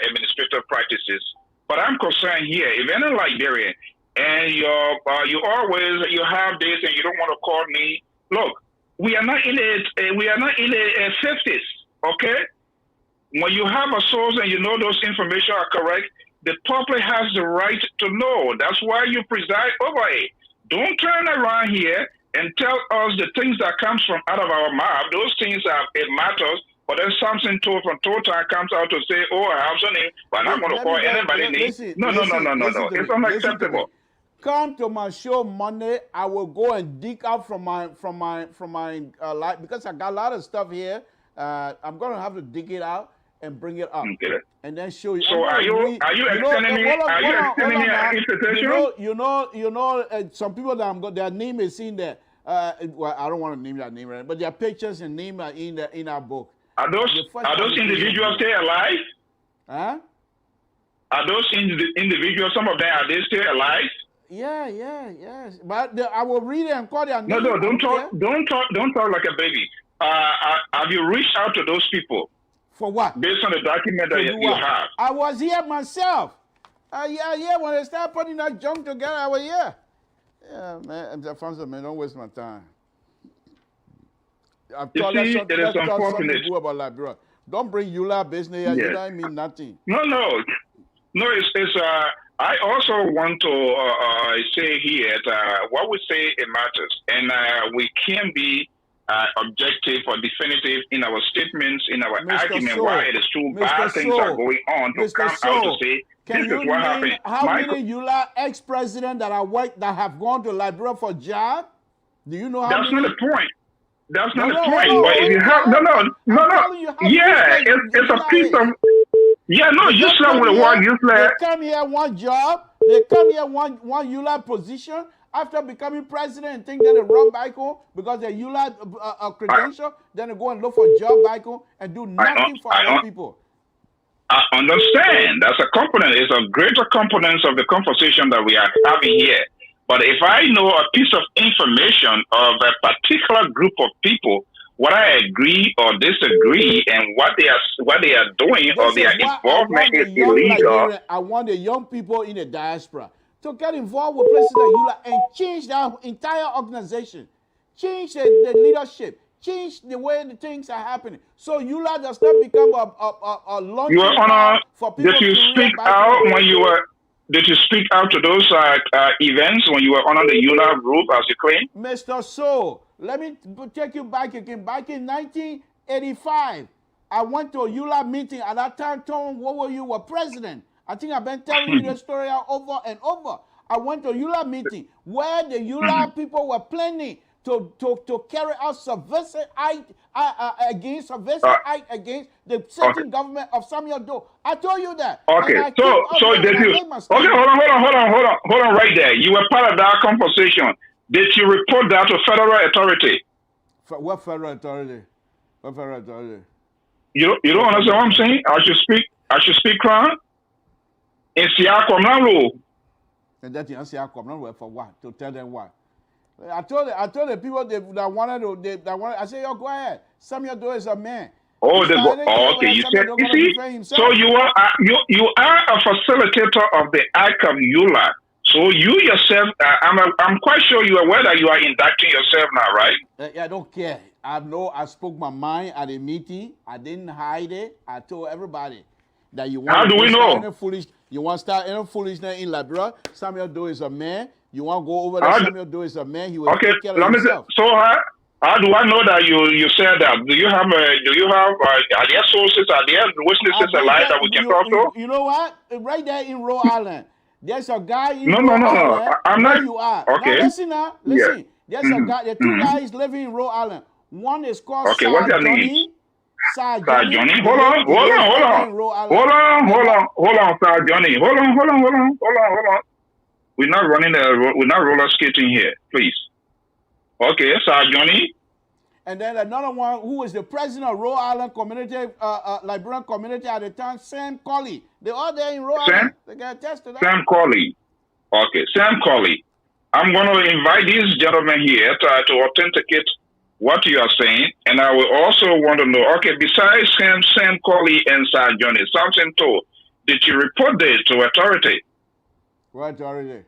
administrative practices. But I'm concerned here, if any Liberian and you have this and you don't want to call me, look, we are not in the 50s, okay? When you have a source and you know those information are correct, the public has the right to know. That's why you preside over it. Don't turn around here and tell us the things that comes from out of our mouth. Those things it matters, but then something told from Total comes out to say, "Oh, I have something," but I'm not going to call anybody name. No. It's unacceptable. Come to my show Monday. I will go and dig out from my life because I got a lot of stuff here. I'm going to have to dig it out and bring it up, and then show you. So are you extending me? Are you extending me an invitation? You know, some people that their name is in there. Well, I don't want to name that name, right? But their pictures and name are in our book. Are those individuals still alive? Huh? Are those individuals? Some of them are they still alive? Yes. But I will read it and call their name. No, don't talk like a baby. Have you reached out to those people? For what? Based on the document that you have. I was here myself. Yeah, when they start putting that junk together, I was here. Yeah, man, Alfonso, man, don't waste my time. I've told you something about Liberia. Don't bring ULA business here. ULA mean nothing. No. It's I also want to say here that what we say it matters, and we can be objective or definitive in our statements, in our argument, why it is true bad things are going on to come out to say this is what happened. How many ULA ex-presidents that have gone to Liberia for job? Do you know how That's many? Not the point. That's not the point. But if you have it's a piece of useless with the word useless. They come here one job. They come here one ULA position. After becoming president and think that they run back home because they're ULA credential, then they go and look for a job back home and do nothing for our people. I understand. That's a component. It's a greater component of the conversation that we are having here. But if I know a piece of information of a particular group of people, what I agree or disagree, and what they are doing or their involvement is illegal. I want the young people in the diaspora to get involved with places like ULA and change their entire organization, change the leadership, change the way the things are happening. So ULA does not become a launching pad for people to speak out when you were? Did you speak out to those events when you were under the ULA group, as you claim? Mr. So, let me take you back again. Back in 1985, I went to a ULA meeting. At that time, Tom, you were president. I think I've been telling you the story over and over. I went to a ULA meeting where the ULA people were planning to carry out subversive act against the certain government of Samuel Doe. I told you that. Okay, so did you? Okay, hold on, right there. You were part of that conversation. Did you report that to federal authority? What federal authority? What federal authority? You don't understand what I'm saying? I should speak crown. In Siakom Nalo. And that in Siakom Nalo for what? To tell them what? I told the people that wanted. I said, yo, go ahead. Samuel Doe is a man. Okay. You see, so you are a facilitator of the act of ULA. So you yourself, I'm quite sure you are aware that you are inducting yourself now, right? I don't care. I spoke my mind at a meeting. I didn't hide it. I told everybody. that you want. How do we know? You want to start any foolishness in Liberia? Samuel Doe is a man. You want to go over there? Samuel Doe is a man. He will take care of himself. So how do I know that you said that? Do you have are there sources? Are there witnesses alive that we can talk to? You know what? Right there in Rhode Island, there's a guy in No. I'm where not. you are. Okay. Now, listen. Yeah. There's a guy. The two guys living in Rhode Island. One is called what's your name? Sir Johnny. Hold on, Sir Johnny. Hold on. We're not roller skating here, please. Okay, Sir Johnny. And then another one who is the president of Rhode Island community, Liberian community at the time, Sam Colley. They're all there in Rhode Island. They can attest to that. Sam Colley. Okay, Sam Colley. I'm going to invite these gentlemen here to authenticate what you are saying, and I will also want to know, okay, besides Sam Colley and Sir Johnny, something told, did you report this to authority? What authority?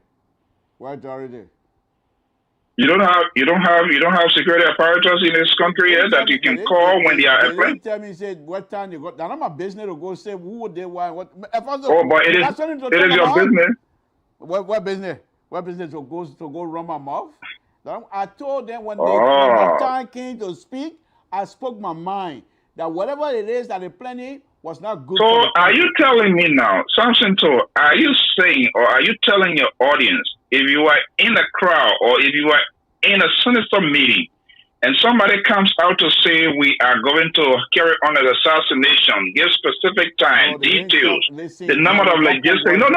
You don't have security apparatus in this country yet that you can call when they are airplane? Tell me, say what time they got. That's not my business to go say who would they want. What? But it is your business. What business? What business to go run my mouth? I told them when the time came to speak, I spoke my mind that whatever it is that they planning was not good. So are you telling me now, Samson Toe, are you saying or are you telling your audience, if you are in a crowd or if you are in a sinister meeting and somebody comes out to say we are going to carry on an assassination, give specific time, details, the number of logistics. No.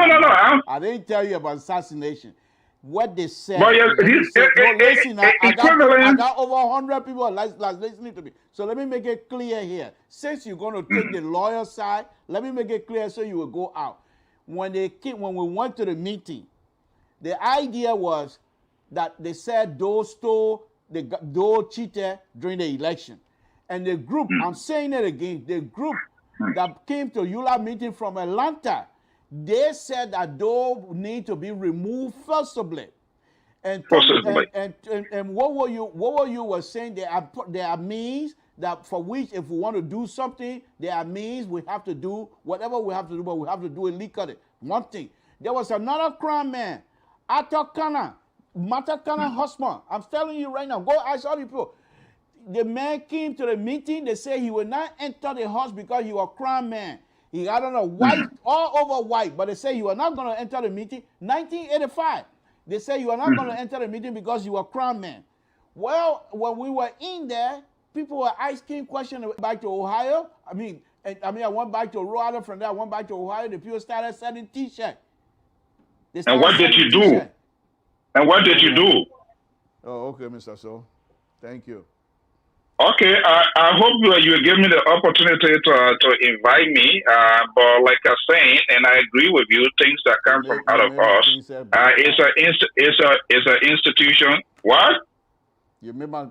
I didn't tell you about assassination. What they said. But listen, I got over 100 people listening to me. So let me make it clear here. Since you're going to take the lawyer side, let me make it clear so you will go out. When we went to the meeting, the idea was that they said Doe cheated during the election. And the group, I'm saying it again, the group that came to ULA meeting from Atlanta, they said that Doe need to be removed forcibly. And what were you were saying? There are means that for which if we want to do something, there are means we have to do whatever we have to do, but we have to do it legally. One thing. There was another crime man, Matakana husband. I'm telling you right now, go ask all the people. The man came to the meeting, they say he will not enter the house because he was a crime man. He got on a white, all over white, but they say you are not going to enter the meeting. 1985, they say you are not going to enter the meeting because you are a crime man. Well, when we were in there, people were asking questions back to Ohio. I went back to Rhode Island. From there, I went back to Ohio. The people started selling T-shirts. And what did you do? And what did you do? Oh, okay, Mr. So. Thank you. Okay, I hope you give me the opportunity to invite me. But like I'm saying, and I agree with you, things that come from out of us, it's an institution. What? You made my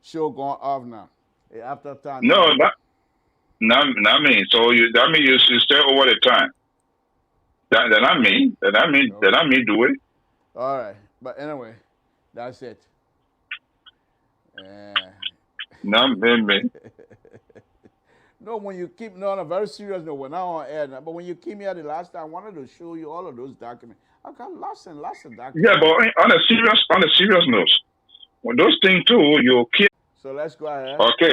show going off now. After time. No, not me. So that means you stay over the time. That not me. That not me do it. All right, but anyway, that's it. No, baby. No, when you keep on a very serious note, we're not on air now, but when you came here the last time, I wanted to show you all of those documents. I've got lots and lots of documents. Yeah, but on a serious note, when those things too, you keep. So let's go ahead. Okay.